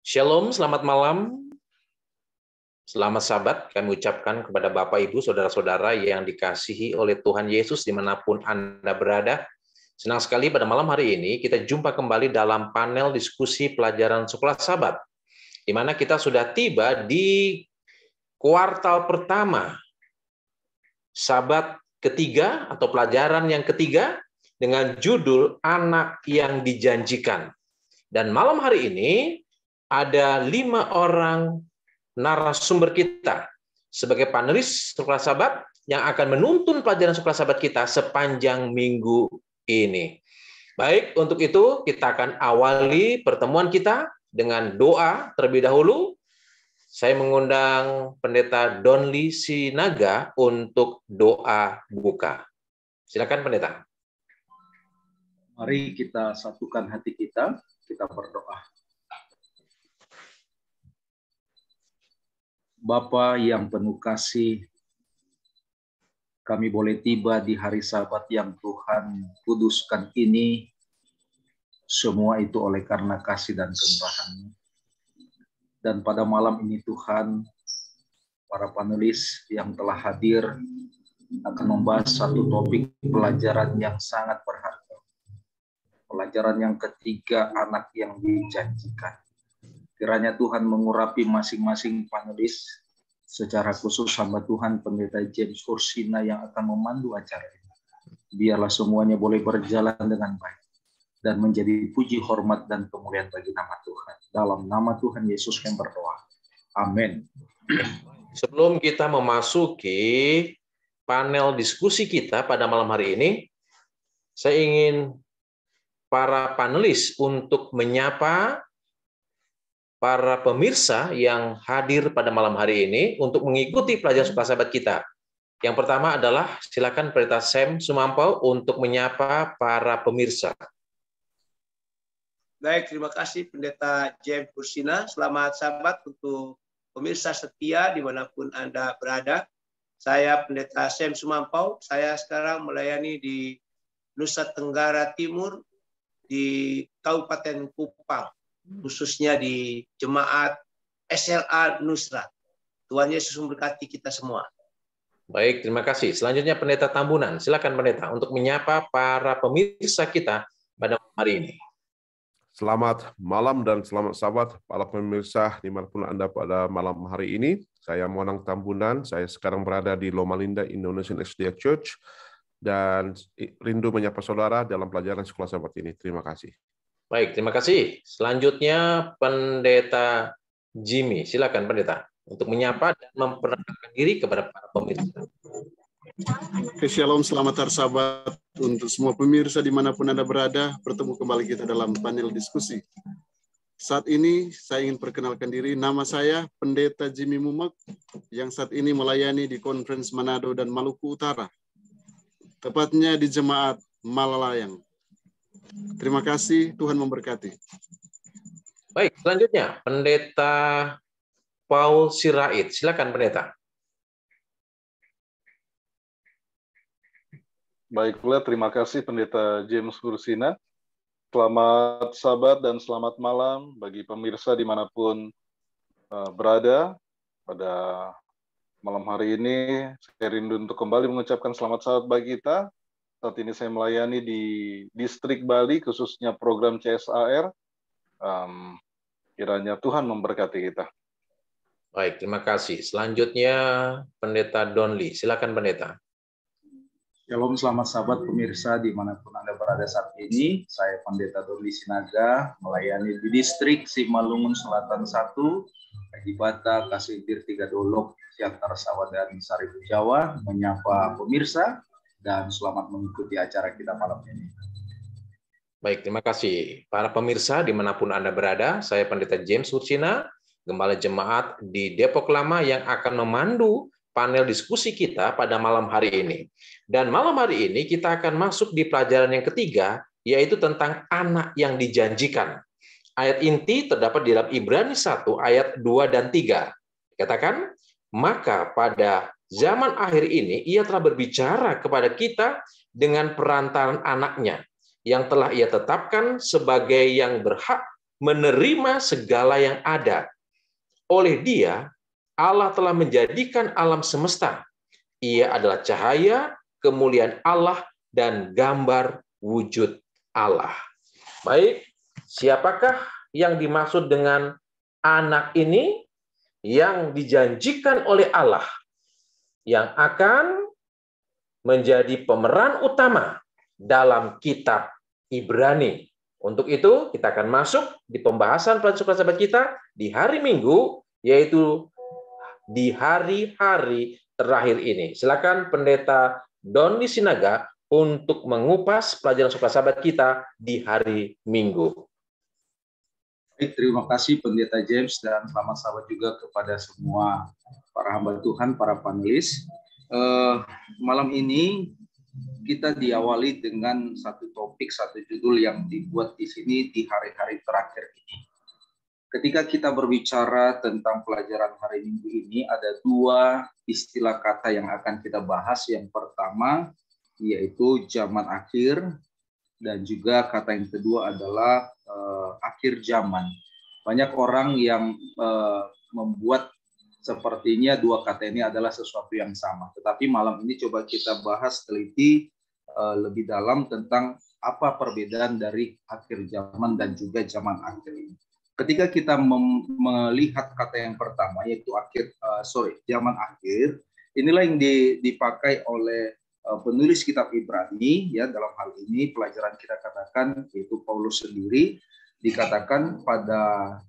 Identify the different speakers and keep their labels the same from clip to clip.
Speaker 1: Shalom, selamat malam. Selamat Sabat kami ucapkan kepada Bapak, Ibu, Saudara-saudara yang dikasihi oleh Tuhan Yesus dimanapun Anda berada. Senang sekali pada malam hari ini kita jumpa kembali dalam panel diskusi pelajaran Sekolah Sabat, di mana kita sudah tiba di kuartal pertama, Sabat ketiga atau pelajaran yang ketiga dengan judul Anak yang Dijanjikan. Dan malam hari ini ada 5 orang narasumber kita sebagai panelis Sekolah Sabat yang akan menuntun pelajaran Sekolah Sabat kita sepanjang minggu ini. Baik, untuk itu kita akan awali pertemuan kita dengan doa terlebih dahulu. Saya mengundang Pendeta Donli Sinaga untuk doa buka. Silakan Pendeta.
Speaker 2: Mari kita satukan hati kita berdoa. Bapa yang penuh kasih, kami boleh tiba di hari Sabat yang Tuhan kuduskan ini, semua itu oleh karena kasih dan kemurahan-Mu. Dan pada malam ini Tuhan, para panelis yang telah hadir akan membahas satu topik pelajaran yang sangat berharga. Pelajaran yang ketiga, anak yang dijanjikan. Kiranya Tuhan mengurapi masing-masing panelis, secara khusus hamba Tuhan Pendeta James Hursina yang akan memandu acara ini. Biarlah semuanya boleh berjalan dengan baik dan menjadi puji, hormat, dan kemuliaan bagi nama Tuhan. Dalam nama Tuhan Yesus kami berdoa. Amin.
Speaker 1: Sebelum kita memasuki panel diskusi kita pada malam hari ini, saya ingin para panelis untuk menyapa para pemirsa yang hadir pada malam hari ini untuk mengikuti pelajaran Sekolah Sabat kita. Yang pertama adalah silakan Pendeta Sam Sumampau untuk menyapa para pemirsa.
Speaker 3: Baik, terima kasih Pendeta James Hursina. Selamat Sabat untuk pemirsa setia dimanapun Anda berada. Saya Pendeta Sam Sumampau. Saya sekarang melayani di Nusa Tenggara Timur, di Kabupaten Kupang, khususnya di Jemaat SLA Nusrat. Tuhan Yesus memberkati kita semua.
Speaker 1: Baik, terima kasih. Selanjutnya Pendeta Tambunan. Silakan Pendeta untuk menyapa para pemirsa kita pada hari ini.
Speaker 4: Selamat malam dan selamat Sabat para pemirsa dimanapun Anda pada malam hari ini. Saya Monang Tambunan. Saya sekarang berada di Loma Linda Indonesian SDA Church dan rindu menyapa saudara dalam pelajaran Sekolah Sabat ini. Terima kasih.
Speaker 1: Baik, terima kasih. Selanjutnya Pendeta Jimmy. Silakan Pendeta untuk menyapa dan memperkenalkan diri kepada para pemirsa.
Speaker 5: Shalom, selamat hari Sabat untuk semua pemirsa dimanapun Anda berada. Bertemu kembali kita dalam panel diskusi. Saat ini saya ingin perkenalkan diri. Nama saya Pendeta Jimmy Mumak yang saat ini melayani di Conference Manado dan Maluku Utara, tepatnya di Jemaat Malalayang. Terima kasih, Tuhan memberkati.
Speaker 1: Baik, selanjutnya Pendeta Paul Sirait. Silakan Pendeta.
Speaker 6: Baiklah, terima kasih Pendeta James Hursina. Selamat Sabat dan selamat malam bagi pemirsa dimanapun berada. Pada malam hari ini, saya rindu untuk kembali mengucapkan selamat Sabat bagi kita. Saat ini saya melayani di Distrik Bali, khususnya program CSAR. Kiranya Tuhan memberkati kita.
Speaker 1: Baik, terima kasih. Selanjutnya Pendeta Donli. Silakan Pendeta.
Speaker 2: Shalom, selamat Sabat pemirsa dimanapun Anda berada saat ini. Saya Pendeta Donli Sinaga, melayani di Distrik Simalungun Selatan 1, Ajibata, Kasihbir, Tiga Dolok, Siantar Sawah, dan Saribu Jawa, menyapa pemirsa dan selamat mengikuti acara kita malam ini.
Speaker 1: Baik, terima kasih. Para pemirsa dimanapun Anda berada, saya Pendeta James Hursina, Gembala Jemaat di Depok Lama yang akan memandu panel diskusi kita pada malam hari ini. Dan malam hari ini kita akan masuk di pelajaran yang ketiga, yaitu tentang anak yang dijanjikan. Ayat inti terdapat di dalam Ibrani 1 ayat 2 dan 3. Katakan, maka pada zaman akhir ini ia telah berbicara kepada kita dengan perantaran anaknya, yang telah ia tetapkan sebagai yang berhak menerima segala yang ada. Oleh Dia, Allah telah menjadikan alam semesta. Ia adalah cahaya, kemuliaan Allah, dan gambar wujud Allah. Baik, siapakah yang dimaksud dengan anak ini yang dijanjikan oleh Allah yang akan menjadi pemeran utama dalam kitab Ibrani? Untuk itu, kita akan masuk di pembahasan pelajaran sahabat kita di hari Minggu, yaitu di hari-hari terakhir ini. Silakan Pendeta Doni Sinaga untuk mengupas pelajaran sahabat kita di hari Minggu.
Speaker 2: Baik, terima kasih Pendeta James dan selamat sahabat juga kepada semua para hamba Tuhan, para panelis. Malam ini kita diawali dengan satu topik, satu judul yang dibuat di sini di hari-hari terakhir ini. Ketika kita berbicara tentang pelajaran hari Minggu ini, ada dua istilah kata yang akan kita bahas. Yang pertama yaitu zaman akhir, dan juga kata yang kedua adalah akhir zaman. Banyak orang yang membuat sepertinya dua kata ini adalah sesuatu yang sama. Tetapi malam ini coba kita bahas teliti lebih dalam tentang apa perbedaan dari akhir zaman dan juga zaman akhir ini. Ketika kita melihat kata yang pertama yaitu zaman akhir, inilah yang dipakai oleh penulis kitab Ibrani, ya, dalam hal ini pelajaran kita katakan yaitu Paulus sendiri, dikatakan pada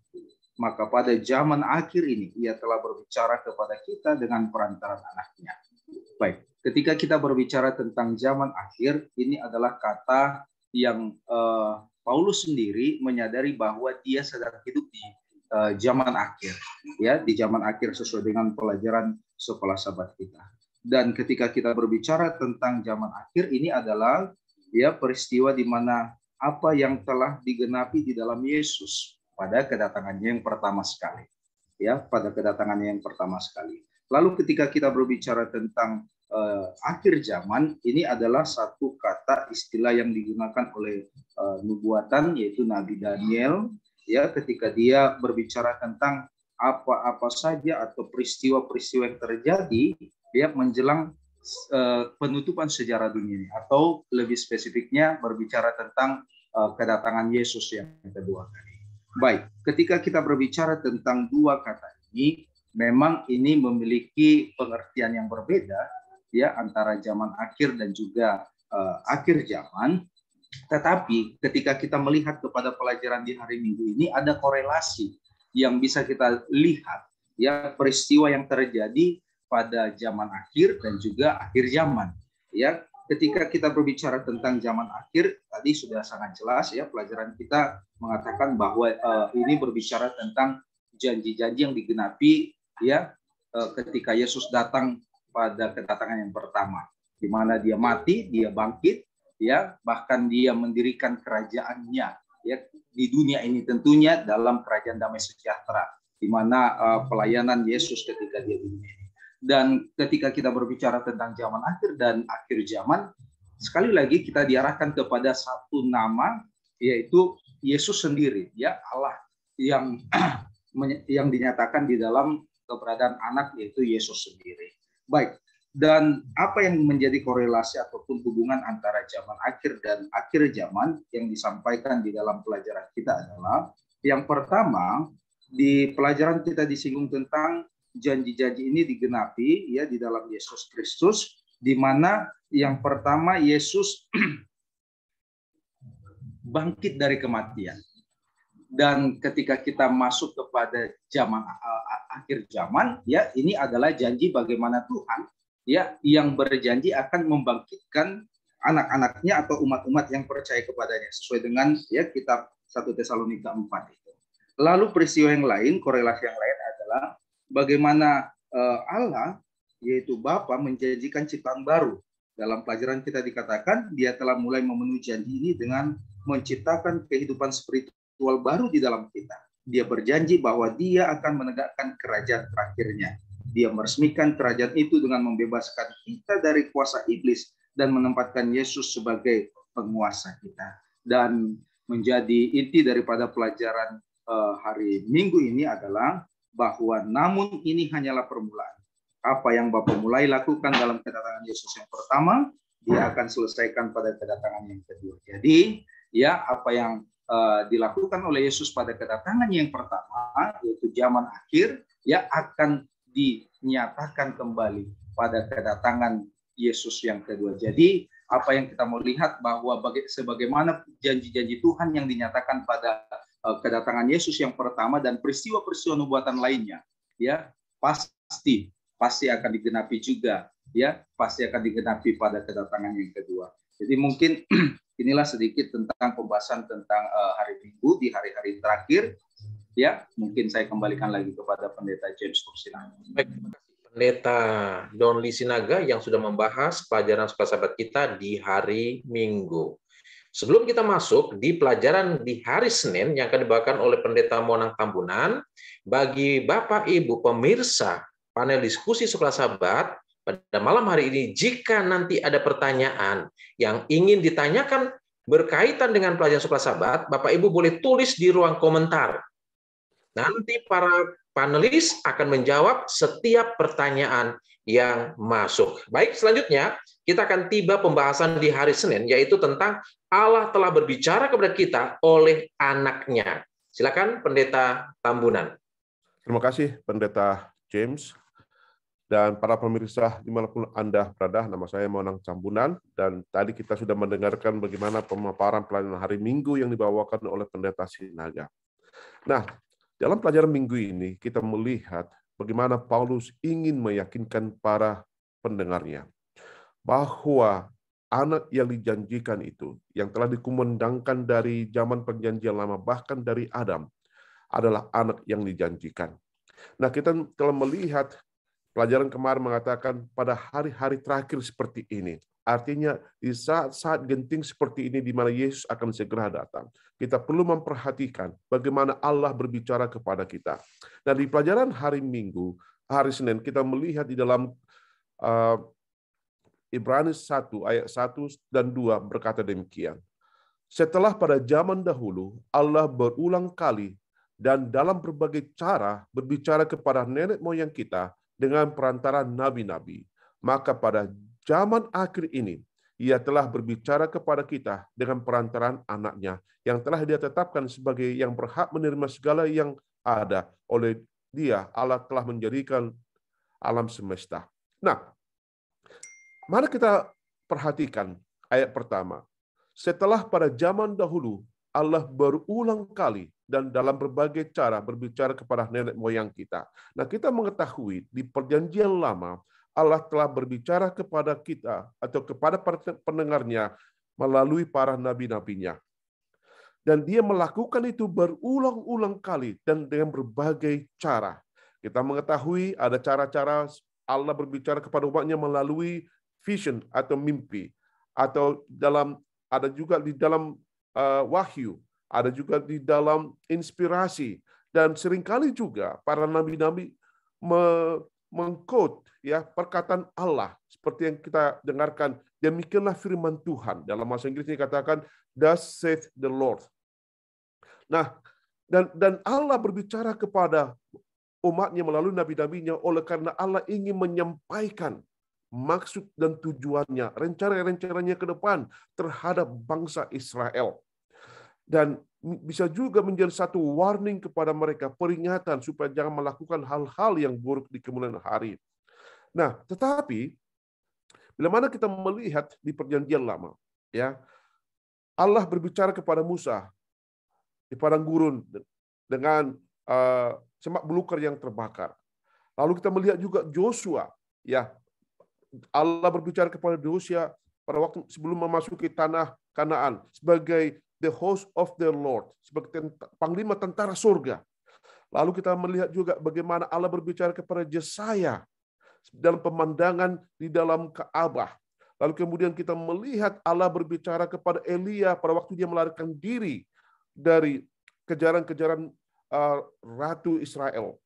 Speaker 2: zaman akhir ini ia telah berbicara kepada kita dengan perantaran anaknya. Baik, ketika kita berbicara tentang zaman akhir, ini adalah kata yang Paulus sendiri menyadari bahwa dia sedang hidup di zaman akhir, ya, di zaman akhir sesuai dengan pelajaran sekolah sahabat kita. Dan ketika kita berbicara tentang zaman akhir, ini adalah ya peristiwa di mana apa yang telah digenapi di dalam Yesus pada kedatangannya yang pertama sekali, ya, pada kedatangannya yang pertama sekali. Lalu ketika kita berbicara tentang akhir zaman, ini adalah satu kata istilah yang digunakan oleh nubuatan, yaitu Nabi Daniel, ya, ketika dia berbicara tentang apa-apa saja atau peristiwa-peristiwa yang terjadi ya menjelang penutupan sejarah dunia ini, atau lebih spesifiknya berbicara tentang kedatangan Yesus yang kedua kali. Baik, ketika kita berbicara tentang dua kata ini, memang ini memiliki pengertian yang berbeda, ya, antara zaman akhir dan juga akhir zaman. Tetapi ketika kita melihat kepada pelajaran di hari Minggu ini, ada korelasi yang bisa kita lihat, ya, peristiwa yang terjadi pada zaman akhir dan juga akhir zaman, ya. Ketika kita berbicara tentang zaman akhir, tadi sudah sangat jelas, ya, pelajaran kita mengatakan bahwa ini berbicara tentang janji-janji yang digenapi, ya, ketika Yesus datang pada kedatangan yang pertama, di mana dia mati, dia bangkit, ya, bahkan dia mendirikan kerajaannya, ya, di dunia ini tentunya dalam kerajaan damai sejahtera, di mana pelayanan Yesus ketika dia di dunia ini. Dan ketika kita berbicara tentang zaman akhir dan akhir zaman, sekali lagi kita diarahkan kepada satu nama, yaitu Yesus sendiri, ya, Allah yang dinyatakan di dalam keberadaan anak, yaitu Yesus sendiri. Baik, dan apa yang menjadi korelasi ataupun hubungan antara zaman akhir dan akhir zaman yang disampaikan di dalam pelajaran kita adalah, yang pertama, di pelajaran kita disinggung tentang janji-janji ini digenapi, ya, di dalam Yesus Kristus, di mana yang pertama Yesus bangkit dari kematian. Dan ketika kita masuk kepada zaman akhir zaman, ya, ini adalah janji bagaimana Tuhan, ya, yang berjanji akan membangkitkan anak-anaknya atau umat-umat yang percaya kepadanya sesuai dengan, ya, kitab 1 Tesalonika 4 itu. Lalu peristiwa yang lain, korelasi yang lain adalah bagaimana Allah, yaitu Bapa, menjanjikan ciptaan baru. Dalam pelajaran kita dikatakan dia telah mulai memenuhi janji ini dengan menciptakan kehidupan spiritual baru di dalam kita. Dia berjanji bahwa dia akan menegakkan kerajaan terakhirnya. Dia meresmikan kerajaan itu dengan membebaskan kita dari kuasa iblis dan menempatkan Yesus sebagai penguasa kita. Dan menjadi inti daripada pelajaran hari Minggu ini adalah bahwa namun ini hanyalah permulaan. Apa yang Bapa mulai lakukan dalam kedatangan Yesus yang pertama, Dia akan selesaikan pada kedatangan yang kedua. Jadi, ya apa yang dilakukan oleh Yesus pada kedatangan yang pertama, yaitu zaman akhir, ya akan dinyatakan kembali pada kedatangan Yesus yang kedua. Jadi, apa yang kita mau lihat bahwa sebagaimana janji-janji Tuhan yang dinyatakan pada kedatangan Yesus yang pertama dan peristiwa-peristiwa nubuatan lainnya, ya pasti akan digenapi juga, ya pasti akan digenapi pada kedatangan yang kedua. Jadi mungkin inilah sedikit tentang pembahasan tentang hari Minggu di hari-hari terakhir. Ya, mungkin saya kembalikan lagi kepada Pendeta James Kursina.
Speaker 1: Baik, terima kasih Pendeta Donli Sinaga yang sudah membahas pelajaran sekolah sahabat kita di hari Minggu. Sebelum kita masuk di pelajaran di hari Senin yang akan dibawakan oleh Pendeta Monang Tambunan, bagi Bapak Ibu pemirsa panel diskusi sekolah sahabat, pada malam hari ini, jika nanti ada pertanyaan yang ingin ditanyakan berkaitan dengan pelajaran sekolah sahabat, Bapak Ibu boleh tulis di ruang komentar. Nanti para panelis akan menjawab setiap pertanyaan yang masuk. Baik, selanjutnya kita akan tiba pembahasan di hari Senin, yaitu tentang Allah telah berbicara kepada kita oleh anaknya. Silakan Pendeta Tambunan.
Speaker 4: Terima kasih Pendeta James. Dan para pemirsa dimanapun Anda berada, nama saya Monang Tambunan, dan tadi kita sudah mendengarkan bagaimana pemaparan pelajaran hari Minggu yang dibawakan oleh Pendeta Sinaga. Nah, dalam pelajaran Minggu ini kita melihat bagaimana Paulus ingin meyakinkan para pendengarnya bahwa anak yang dijanjikan itu, yang telah dikumandangkan dari zaman perjanjian lama, bahkan dari Adam, adalah anak yang dijanjikan. Nah, kita telah melihat pelajaran kemarin mengatakan pada hari-hari terakhir seperti ini. Artinya di saat-saat genting seperti ini di mana Yesus akan segera datang. Kita perlu memperhatikan bagaimana Allah berbicara kepada kita. Nah, di pelajaran hari Minggu, hari Senin, kita melihat di dalam Ibrani 1 ayat 1 dan 2 berkata demikian. Setelah pada zaman dahulu Allah berulang kali dan dalam berbagai cara berbicara kepada nenek moyang kita dengan perantara nabi-nabi, maka pada zaman akhir ini Ia telah berbicara kepada kita dengan perantaraan anaknya yang telah Dia tetapkan sebagai yang berhak menerima segala yang ada. Oleh Dia Allah telah menjadikan alam semesta. Nah, mari kita perhatikan ayat pertama. Setelah pada zaman dahulu Allah berulang kali dan dalam berbagai cara berbicara kepada nenek moyang kita. Nah, kita mengetahui di perjanjian lama Allah telah berbicara kepada kita atau kepada pendengarnya melalui para nabi-nabinya. Dan Dia melakukan itu berulang-ulang kali dan dengan berbagai cara. Kita mengetahui ada cara-cara Allah berbicara kepada umatnya melalui vision atau mimpi, atau ada juga di dalam wahyu, ada juga di dalam inspirasi, dan seringkali juga para nabi-nabi mengquote ya perkataan Allah seperti yang kita dengarkan, demikianlah firman Tuhan. Dalam bahasa Inggris dikatakan thus saith the Lord. Nah, dan Allah berbicara kepada umatnya melalui nabi-nabinya oleh karena Allah ingin menyampaikan maksud dan tujuannya, rencana-rencananya ke depan terhadap bangsa Israel. Dan bisa juga menjadi satu warning kepada mereka, peringatan supaya jangan melakukan hal-hal yang buruk di kemudian hari. Nah, tetapi bila mana kita melihat di perjanjian lama, ya, Allah berbicara kepada Musa di padang gurun dengan semak belukar yang terbakar. Lalu kita melihat juga Joshua, ya, Allah berbicara kepada Joshua pada waktu sebelum memasuki tanah Kanaan sebagai the host of the Lord, sebagai panglima tentara surga. Lalu kita melihat juga bagaimana Allah berbicara kepada Yesaya dalam pemandangan di dalam Ka'bah. Lalu kemudian kita melihat Allah berbicara kepada Elia pada waktu dia melarikan diri dari kejaran-kejaran Ratu Israel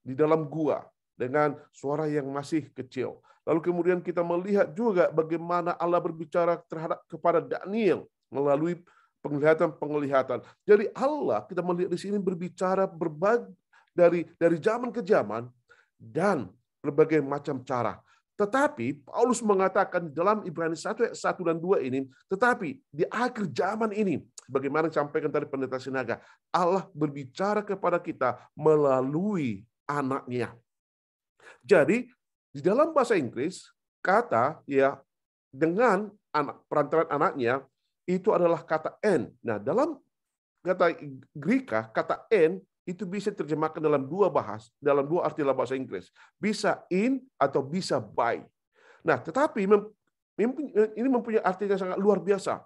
Speaker 4: di dalam gua dengan suara yang masih kecil. Lalu kemudian kita melihat juga bagaimana Allah berbicara kepada Daniel melalui penglihatan. Jadi Allah, kita melihat di sini berbicara dari zaman ke zaman dan berbagai macam cara. Tetapi Paulus mengatakan dalam Ibrani 1 ayat 1 dan 2 ini, tetapi di akhir zaman ini, bagaimana disampaikan tadi Pendeta Sinaga, Allah berbicara kepada kita melalui anaknya. Jadi di dalam bahasa Inggris kata ya dengan perantaran anaknya itu adalah kata "en". Nah, dalam kata Greka kata "en" itu bisa terjemahkan dalam dua arti dalam bahasa Inggris. Bisa in atau bisa by. Nah, tetapi ini mempunyai arti yang sangat luar biasa.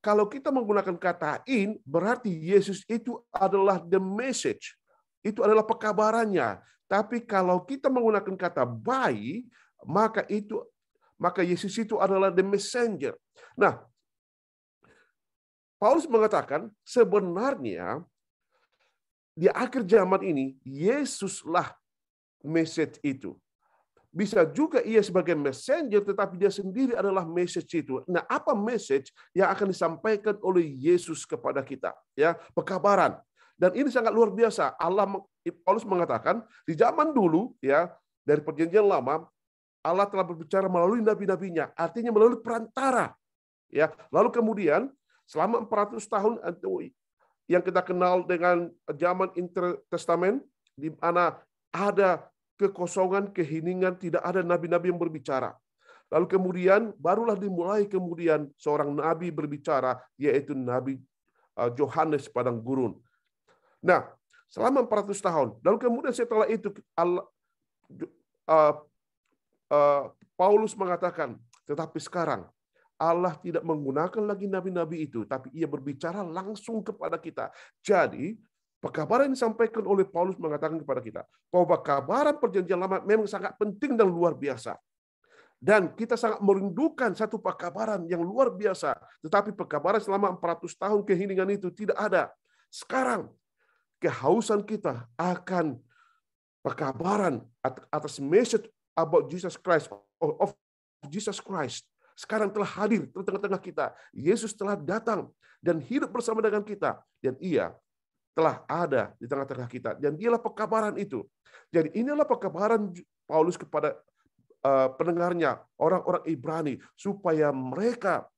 Speaker 4: Kalau kita menggunakan kata in, berarti Yesus itu adalah the message. Itu adalah pekabarannya. Tapi kalau kita menggunakan kata by, maka Yesus itu adalah the messenger. Nah, Paulus mengatakan sebenarnya di akhir zaman ini, Yesuslah message itu. Bisa juga ia sebagai messenger, tetapi dia sendiri adalah message itu. Nah, apa message yang akan disampaikan oleh Yesus kepada kita? Ya, pekabaran. Dan ini sangat luar biasa. Paulus mengatakan, di zaman dulu, ya dari perjanjian lama, Allah telah berbicara melalui nabi-nabinya. Artinya melalui perantara. Ya, lalu kemudian, selama 400 tahun, yang kita kenal dengan zaman intertestamen, di mana ada kekosongan, keheningan, tidak ada nabi-nabi yang berbicara. Lalu kemudian barulah dimulai kemudian seorang nabi berbicara, yaitu Nabi Yohanes padang gurun. Nah, selama 400 tahun. Lalu kemudian setelah itu Paulus mengatakan, tetapi sekarang Allah tidak menggunakan lagi nabi-nabi itu, tapi ia berbicara langsung kepada kita. Jadi, pekabaran yang disampaikan oleh Paulus mengatakan kepada kita, bahwa pekabaran perjanjian lama memang sangat penting dan luar biasa. Dan kita sangat merindukan satu pekabaran yang luar biasa. Tetapi pekabaran selama 400 tahun keheningan itu tidak ada. Sekarang, kehausan kita akan pekabaran atas message about Jesus Christ, of Jesus Christ, sekarang telah hadir di tengah-tengah kita. Yesus telah datang dan hidup bersama dengan kita. Dan ia telah ada di tengah-tengah kita. Dan dialah pekabaran itu. Jadi inilah pekabaran Paulus kepada pendengarnya, orang-orang Ibrani, supaya mereka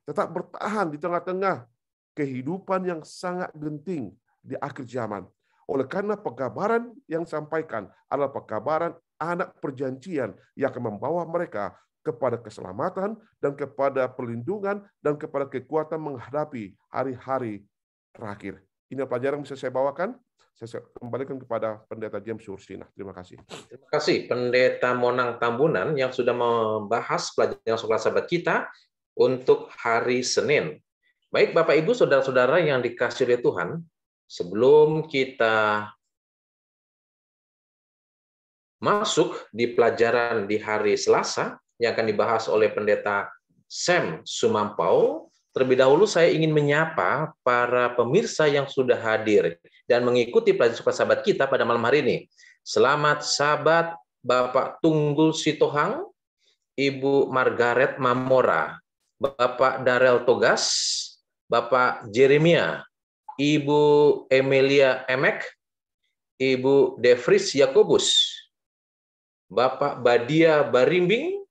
Speaker 4: tetap bertahan di tengah-tengah kehidupan yang sangat genting di akhir zaman. Oleh karena pekabaran yang disampaikan adalah pekabaran anak perjanjian yang akan membawa mereka kepada keselamatan dan kepada perlindungan dan kepada kekuatan menghadapi hari-hari terakhir. Ini pelajaran yang bisa saya bawakan. Saya kembalikan kepada Pendeta James Hursina. Terima kasih.
Speaker 1: Terima kasih Pendeta Monang Tambunan yang sudah membahas pelajaran sekolah sahabat kita untuk hari Senin. Baik Bapak Ibu, saudara-saudara yang dikasihi oleh Tuhan, sebelum kita masuk di pelajaran di hari Selasa yang akan dibahas oleh Pendeta Sam Sumampau, terlebih dahulu saya ingin menyapa para pemirsa yang sudah hadir dan mengikuti pelajaran sekolah sahabat kita pada malam hari ini. Selamat sahabat Bapak Tunggul Sitohang, Ibu Margaret Mamora, Bapak Darel Togas, Bapak Jeremia, Ibu Emilia Emek, Ibu Devris Yakobus, Bapak Badia Barimbing,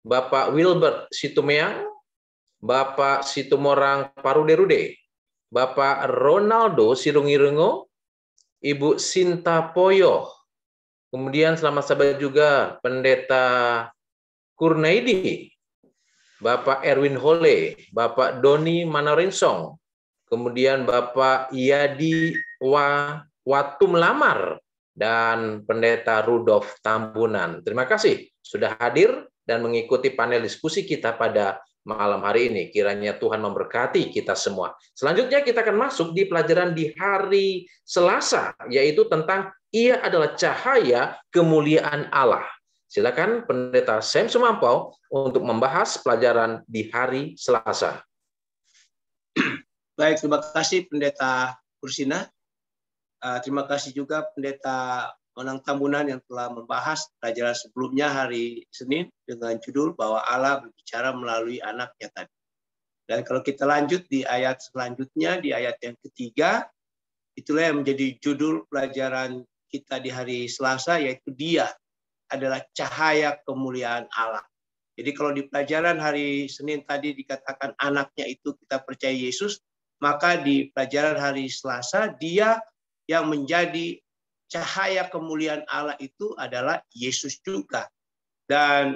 Speaker 1: Bapak Wilbert Situmeang, Bapak Situmorang Paruderude, Bapak Ronaldo Sirungirengo, Ibu Sinta Poyo, kemudian selamat sahabat juga Pendeta Kurnaidi, Bapak Erwin Hole, Bapak Doni Manarinsong, kemudian Bapak Yadi Watum Lamar, dan Pendeta Rudolf Tambunan. Terima kasih sudah hadir dan mengikuti panel diskusi kita pada malam hari ini. Kiranya Tuhan memberkati kita semua. Selanjutnya kita akan masuk di pelajaran di hari Selasa, yaitu tentang Ia adalah cahaya kemuliaan Allah. Silakan Pendeta Sam Sumampau untuk membahas pelajaran di hari Selasa.
Speaker 3: Baik, terima kasih Pendeta Hursina. Terima kasih juga Pendeta Monang Tambunan yang telah membahas pelajaran sebelumnya hari Senin dengan judul bahwa Allah berbicara melalui anaknya tadi. Dan kalau kita lanjut di ayat selanjutnya, di ayat yang ketiga, itulah yang menjadi judul pelajaran kita di hari Selasa, yaitu Dia adalah cahaya kemuliaan Allah. Jadi kalau di pelajaran hari Senin tadi dikatakan anaknya itu kita percaya Yesus, maka di pelajaran hari Selasa Dia yang menjadi cahaya kemuliaan Allah itu adalah Yesus juga. Dan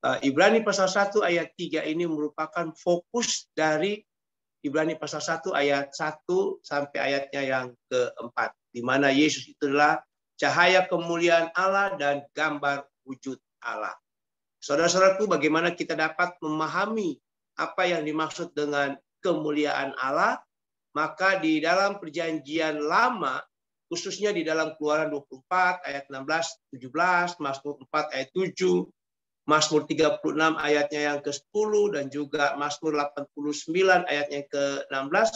Speaker 3: Ibrani pasal 1 ayat 3 ini merupakan fokus dari Ibrani pasal 1 ayat 1 sampai ayatnya yang keempat, di mana Yesus itu adalah cahaya kemuliaan Allah dan gambar wujud Allah. Saudara-saudaraku, bagaimana kita dapat memahami apa yang dimaksud dengan kemuliaan Allah? Maka di dalam perjanjian lama, khususnya di dalam Keluaran 24 ayat 16, 17, Mazmur 4 ayat 7, Mazmur 36 ayatnya yang ke-10, dan juga Mazmur 89 ayatnya yang ke-16,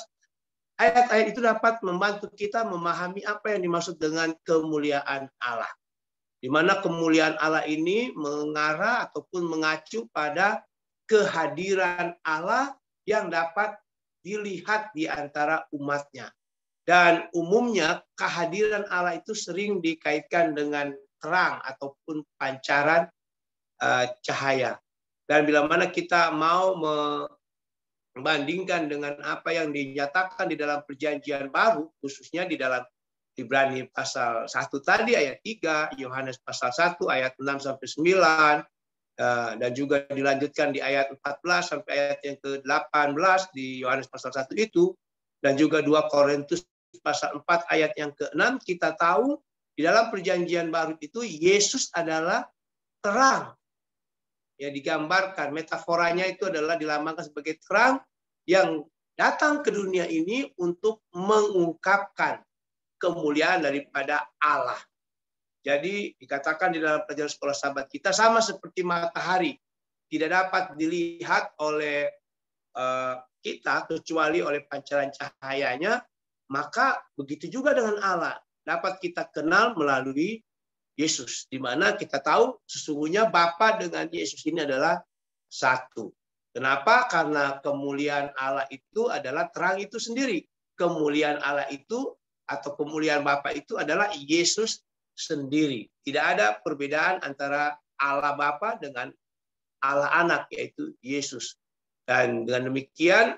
Speaker 3: ayat-ayat itu dapat membantu kita memahami apa yang dimaksud dengan kemuliaan Allah. Di mana kemuliaan Allah ini mengarah ataupun mengacu pada kehadiran Allah yang dapat dilihat di antara umatnya. Dan umumnya kehadiran Allah itu sering dikaitkan dengan terang ataupun pancaran cahaya. Dan bila mana kita mau membandingkan dengan apa yang dinyatakan di dalam perjanjian baru, khususnya di dalam Ibrani pasal 1 tadi ayat 3, Yohanes pasal 1 ayat 6 sampai 9, dan juga dilanjutkan di ayat 14 sampai ayat yang ke-18 di Yohanes pasal 1 itu, dan juga 2 Korintus pasal 4 ayat yang ke-6, kita tahu di dalam perjanjian baru itu Yesus adalah terang. Ya, digambarkan, metaforanya itu adalah dilambangkan sebagai terang yang datang ke dunia ini untuk mengungkapkan kemuliaan daripada Allah. Jadi dikatakan di dalam pelajaran sekolah sahabat kita, sama seperti matahari tidak dapat dilihat oleh kita kecuali oleh pancaran cahayanya, maka begitu juga dengan Allah dapat kita kenal melalui Yesus, di mana kita tahu sesungguhnya Bapa dengan Yesus ini adalah satu. Kenapa? Karena kemuliaan Allah itu adalah terang itu sendiri. Kemuliaan Allah itu atau kemuliaan Bapa itu adalah Yesus sendiri. Tidak ada perbedaan antara Allah Bapa dengan Allah Anak, yaitu Yesus. Dan dengan demikian,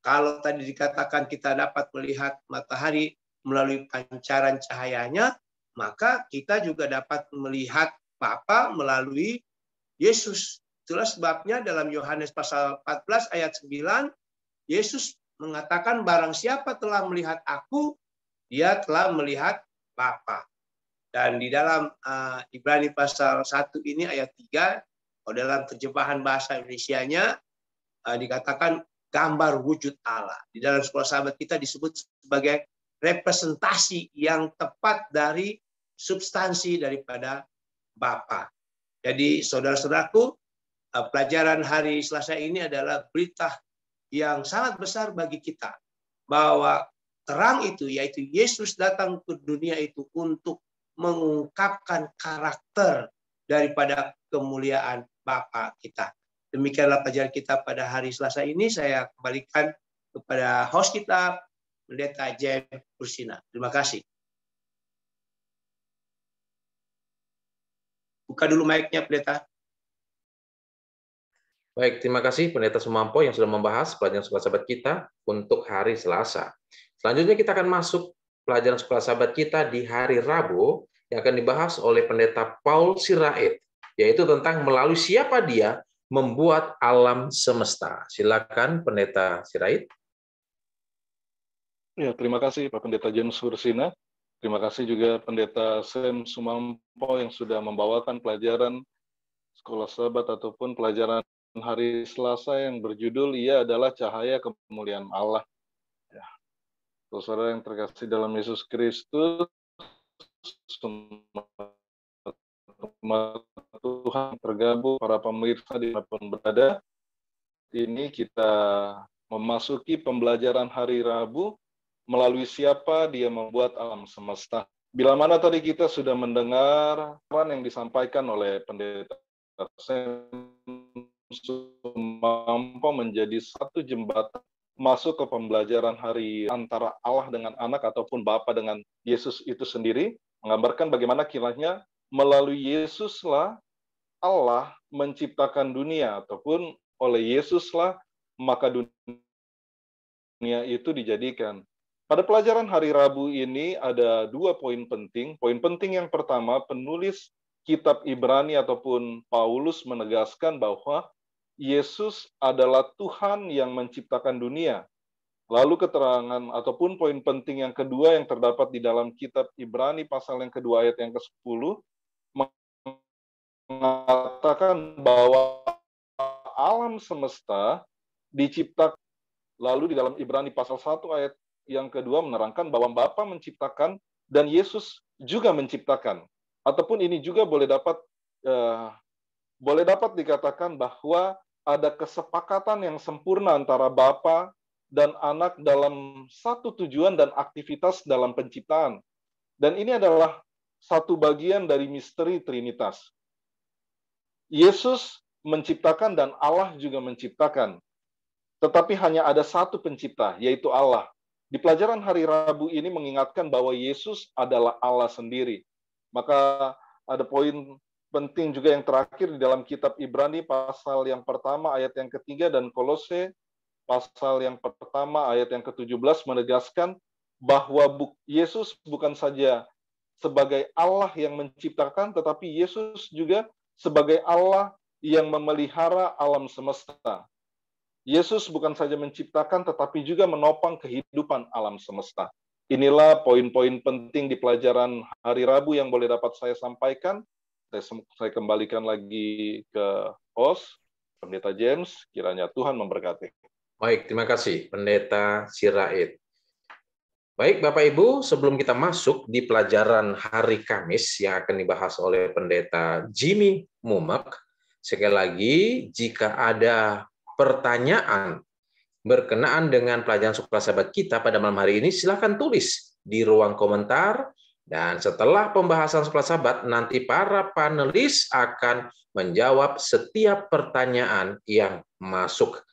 Speaker 3: kalau tadi dikatakan kita dapat melihat matahari melalui pancaran cahayanya, maka kita juga dapat melihat Bapa melalui Yesus. Itulah sebabnya dalam Yohanes pasal 14 ayat 9, Yesus mengatakan barang siapa telah melihat aku, dia telah melihat Bapa. Dan di dalam Ibrani pasal 1 ini ayat 3, dalam terjemahan bahasa Indonesianya dikatakan gambar wujud Allah. Di dalam sekolah sahabat kita disebut sebagai representasi yang tepat dari substansi daripada Bapa. Jadi saudara-saudaraku, pelajaran hari Selasa ini adalah berita yang sangat besar bagi kita, bahwa terang itu, yaitu Yesus datang ke dunia itu untuk mengungkapkan karakter daripada kemuliaan Bapa kita. Demikianlah pelajaran kita pada hari Selasa ini. Saya kembalikan kepada host kita, Pendeta James Kursina. Terima kasih. Buka dulu mic-nya, Pendeta.
Speaker 1: Baik, terima kasih Pendeta Sumampo yang sudah membahas pelajaran sekolah sahabat kita untuk hari Selasa. Selanjutnya kita akan masuk pelajaran sekolah sahabat kita di hari Rabu yang akan dibahas oleh Pendeta Paul Sirait, yaitu tentang melalui siapa dia membuat alam semesta. Silakan Pendeta Sirait.
Speaker 6: Ya, terima kasih Pak Pendeta James Kursina. Terima kasih juga Pendeta Sam Sumampo yang sudah membawakan pelajaran sekolah sahabat ataupun pelajaran hari Selasa yang berjudul Ia adalah cahaya kemuliaan Allah. Ya. Saudara yang terkasih dalam Yesus Kristus, Tuhan tergabung, para pemirsa dimanapun berada. Ini kita memasuki pembelajaran hari Rabu melalui siapa dia membuat alam semesta. Bila mana tadi kita sudah mendengar apa yang disampaikan oleh Pendeta Sumampau menjadi satu jembatan masuk ke pembelajaran hari antara Allah dengan anak ataupun Bapa dengan Yesus itu sendiri, menggambarkan bagaimana kiranya melalui Yesuslah Allah menciptakan dunia, ataupun oleh Yesuslah maka dunia itu dijadikan. Pada pelajaran hari Rabu ini ada 2 poin penting. Poin penting yang pertama, penulis kitab Ibrani ataupun Paulus menegaskan bahwa Yesus adalah Tuhan yang menciptakan dunia. Lalu keterangan ataupun poin penting yang kedua yang terdapat di dalam kitab Ibrani pasal yang kedua ayat yang ke-10 mengatakan bahwa alam semesta diciptakan. Lalu di dalam Ibrani pasal 1 ayat yang kedua menerangkan bahwa Bapa menciptakan dan Yesus juga menciptakan. Ataupun ini juga boleh dapat dikatakan bahwa ada kesepakatan yang sempurna antara Bapa dan Anak dalam satu tujuan dan aktivitas dalam penciptaan. Dan ini adalah satu bagian dari misteri Trinitas. Yesus menciptakan dan Allah juga menciptakan. Tetapi hanya ada satu pencipta, yaitu Allah. Di pelajaran hari Rabu ini mengingatkan bahwa Yesus adalah Allah sendiri. Maka ada poin penting juga yang terakhir di dalam kitab Ibrani pasal yang pertama ayat yang ketiga dan Kolose pasal yang pertama ayat yang ke-17 menegaskan bahwa Yesus bukan saja sebagai Allah yang menciptakan, tetapi Yesus juga sebagai Allah yang memelihara alam semesta. Yesus bukan saja menciptakan, tetapi juga menopang kehidupan alam semesta. Inilah poin-poin penting di pelajaran hari Rabu yang boleh dapat saya sampaikan. Saya kembalikan lagi ke host, Pendeta James. Kiranya Tuhan memberkati.
Speaker 1: Baik, terima kasih, Pendeta Sirait. Baik, Bapak Ibu, sebelum kita masuk di pelajaran hari Kamis yang akan dibahas oleh Pendeta Jimmy Mumak, sekali lagi, jika ada pertanyaan berkenaan dengan pelajaran Suka Sahabat kita pada malam hari ini, silakan tulis di ruang komentar. Dan setelah pembahasan Suka Sahabat, nanti para panelis akan menjawab setiap pertanyaan yang masuk.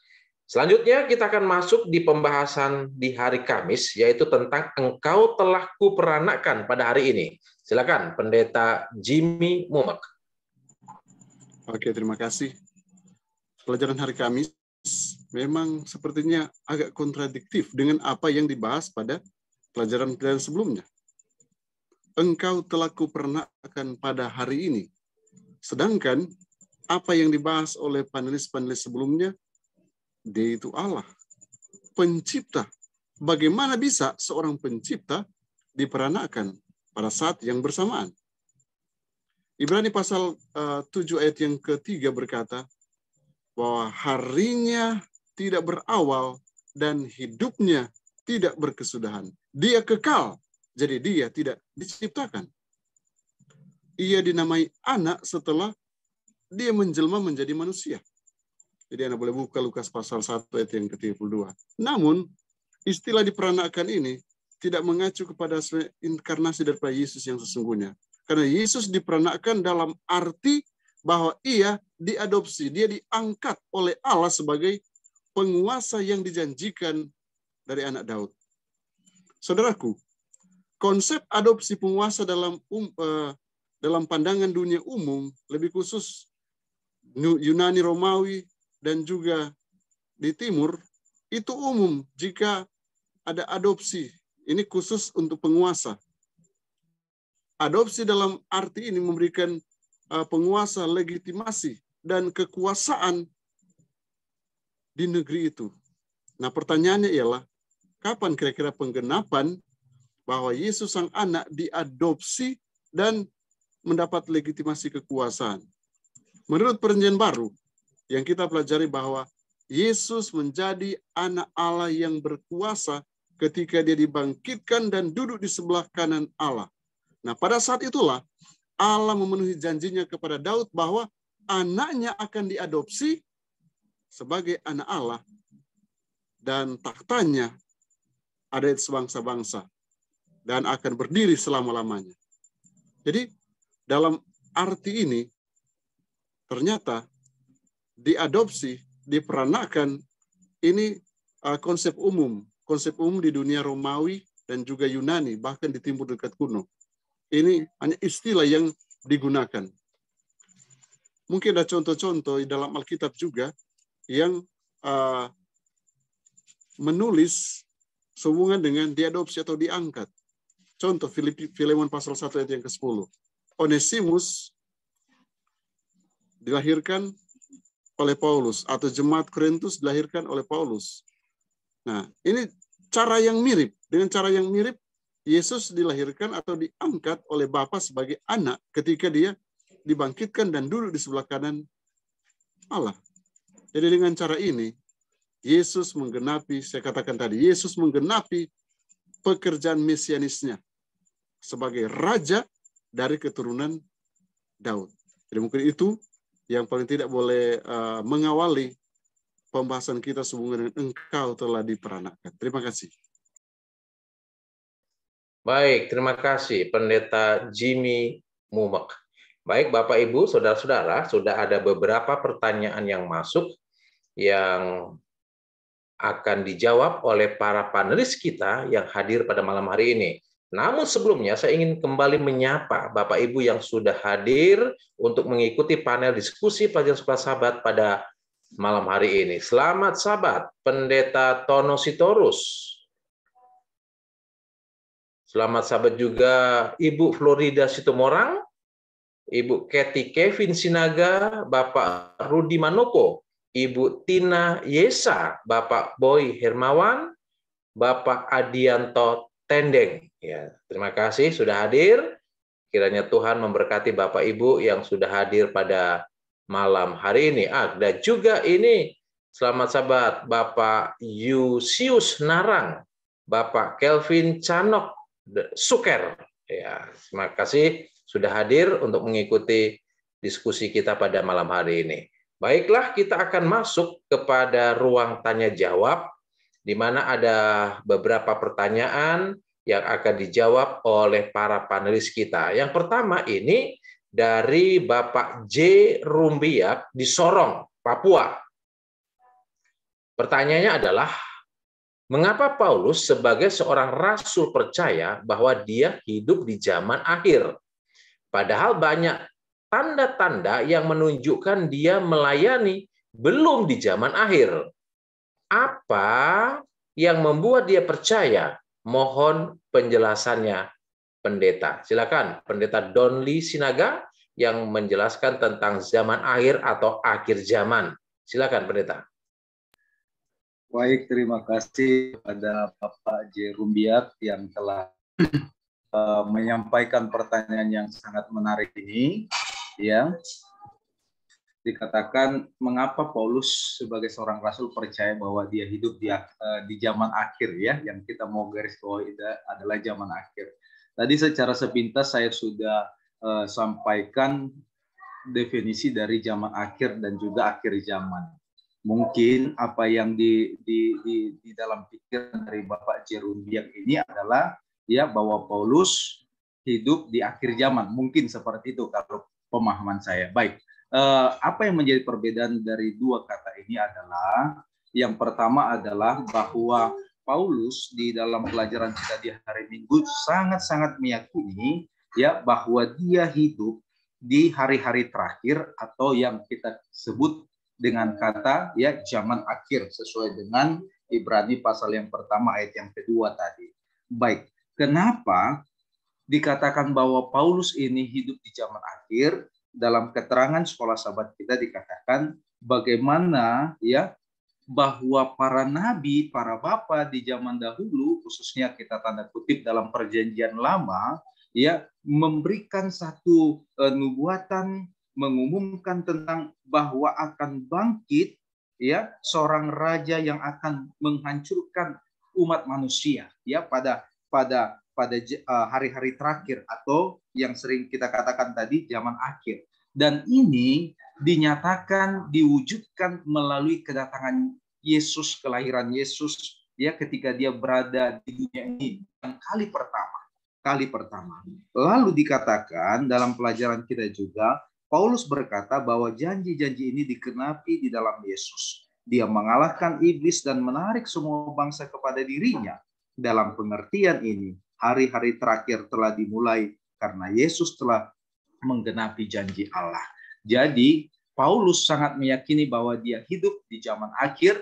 Speaker 1: Selanjutnya kita akan masuk di pembahasan di hari Kamis, yaitu tentang Engkau telah kuperanakan pada hari ini. Silakan, Pendeta Jimmy Mumak.
Speaker 5: Oke, terima kasih. Pelajaran hari Kamis memang sepertinya agak kontradiktif dengan apa yang dibahas pada pelajaran-pelajaran sebelumnya. Engkau telah kuperanakan pada hari ini. Sedangkan apa yang dibahas oleh panelis-panelis sebelumnya, dia itu Allah, pencipta. Bagaimana bisa seorang pencipta diperanakan pada saat yang bersamaan? Ibrani pasal 7 ayat yang ketiga berkata bahwa harinya tidak berawal dan hidupnya tidak berkesudahan. Dia kekal, jadi dia tidak diciptakan. Ia dinamai anak setelah dia menjelma menjadi manusia. Jadi Anda boleh buka Lukas pasal 1 ayat yang ke-32. Namun, istilah diperanakan ini tidak mengacu kepada inkarnasi daripada Yesus yang sesungguhnya. Karena Yesus diperanakan dalam arti bahwa ia diadopsi, dia diangkat oleh Allah sebagai penguasa yang dijanjikan dari anak Daud. Saudaraku, konsep adopsi penguasa dalam pandangan dunia umum, lebih khusus Yunani Romawi dan juga di timur, itu umum jika ada adopsi. Ini khusus untuk penguasa. Adopsi dalam arti ini memberikan penguasa legitimasi dan kekuasaan di negeri itu. Nah, pertanyaannya ialah, kapan kira-kira penggenapan bahwa Yesus sang anak diadopsi dan mendapat legitimasi kekuasaan? Menurut Perjanjian Baru, yang kita pelajari bahwa Yesus menjadi anak Allah yang berkuasa ketika dia dibangkitkan dan duduk di sebelah kanan Allah. Nah, pada saat itulah Allah memenuhi janjinya kepada Daud bahwa anaknya akan diadopsi sebagai anak Allah dan tahtanya ada sebangsa-bangsa dan akan berdiri selama-lamanya. Jadi dalam arti ini ternyata diadopsi, diperanakan, ini konsep umum di dunia Romawi dan juga Yunani, bahkan di Timur Dekat kuno. Ini hanya istilah yang digunakan. Mungkin ada contoh-contoh di dalam Alkitab juga yang menulis sehubungan dengan diadopsi atau diangkat. Contoh Filemon pasal 1 ayat yang ke-10. Onesimus dilahirkan oleh Paulus, atau jemaat Korintus dilahirkan oleh Paulus. Nah, ini cara yang mirip. Dengan cara yang mirip, Yesus dilahirkan atau diangkat oleh Bapa sebagai anak ketika dia dibangkitkan dan duduk di sebelah kanan Allah. Jadi dengan cara ini, Yesus menggenapi, saya katakan tadi, Yesus menggenapi pekerjaan mesianisnya sebagai raja dari keturunan Daud. Jadi mungkin itu yang paling tidak boleh mengawali pembahasan kita sehubungan dengan engkau telah diperanakan. Terima kasih.
Speaker 1: Baik, terima kasih Pendeta Jimmy Mumek. Baik, Bapak Ibu, Saudara-saudara, sudah ada beberapa pertanyaan yang masuk yang akan dijawab oleh para panelis kita yang hadir pada malam hari ini. Namun sebelumnya saya ingin kembali menyapa Bapak Ibu yang sudah hadir untuk mengikuti panel diskusi pelajaran sekolah Sabat pada malam hari ini. Selamat Sabat, Pendeta Tono Sitorus. Selamat Sabat juga Ibu Florida Situmorang, Ibu Kathy Kevin Sinaga, Bapak Rudi Manoko, Ibu Tina Yesa, Bapak Boy Hermawan, Bapak Adianto Tendeng. Ya, terima kasih sudah hadir. Kiranya Tuhan memberkati Bapak Ibu yang sudah hadir pada malam hari ini. Dan juga ini selamat Sabat Bapak Yusius Narang, Bapak Kelvin Canok Suker. Ya, terima kasih sudah hadir untuk mengikuti diskusi kita pada malam hari ini. Baiklah, kita akan masuk kepada ruang tanya jawab, di mana ada beberapa pertanyaan yang akan dijawab oleh para panelis kita. Yang pertama ini dari Bapak J. Rumbiak di Sorong, Papua. Pertanyaannya adalah, mengapa Paulus sebagai seorang rasul percaya bahwa dia hidup di zaman akhir? Padahal banyak tanda-tanda yang menunjukkan dia melayani belum di zaman akhir. Apa yang membuat dia percaya? Mohon penjelasannya, Pendeta. Silakan, Pendeta Donli Sinaga yang menjelaskan tentang zaman akhir atau akhir zaman. Silakan, Pendeta.
Speaker 2: Baik, terima kasih kepada Bapak J. Rumbiak yang telah menyampaikan pertanyaan yang sangat menarik ini. Ya, dikatakan mengapa Paulus sebagai seorang rasul percaya bahwa dia hidup di zaman akhir, ya, yang kita mau garis bawahi adalah zaman akhir. Tadi secara sepintas saya sudah sampaikan definisi dari zaman akhir dan juga akhir zaman. Mungkin apa yang di dalam pikiran dari Bapak Jerumbiak ini adalah ya bahwa Paulus hidup di akhir zaman. Mungkin seperti itu kalau pemahaman saya. Baik, apa yang menjadi perbedaan dari dua kata ini adalah yang pertama adalah bahwa Paulus di dalam pelajaran kita di hari Minggu sangat-sangat meyakini ya bahwa dia hidup di hari-hari terakhir atau yang kita sebut dengan kata ya zaman akhir sesuai dengan Ibrani pasal yang pertama ayat yang kedua tadi. Baik, kenapa dikatakan bahwa Paulus ini hidup di zaman akhir? Dalam keterangan sekolah Sabat kita dikatakan bagaimana ya bahwa para nabi, para bapa di zaman dahulu, khususnya kita tanda kutip dalam perjanjian lama, ya memberikan satu nubuatan, mengumumkan tentang bahwa akan bangkit ya seorang raja yang akan menghancurkan umat manusia ya pada hari-hari terakhir atau yang sering kita katakan tadi zaman akhir. Dan ini dinyatakan, diwujudkan melalui kedatangan Yesus, kelahiran Yesus ya ketika dia berada di dunia ini yang kali pertama. Lalu dikatakan dalam pelajaran kita juga Paulus berkata bahwa janji-janji ini digenapi di dalam Yesus. Dia mengalahkan iblis dan menarik semua bangsa kepada dirinya. Dalam pengertian ini, hari-hari terakhir telah dimulai karena Yesus telah menggenapi janji Allah. Jadi, Paulus sangat meyakini bahwa dia hidup di zaman akhir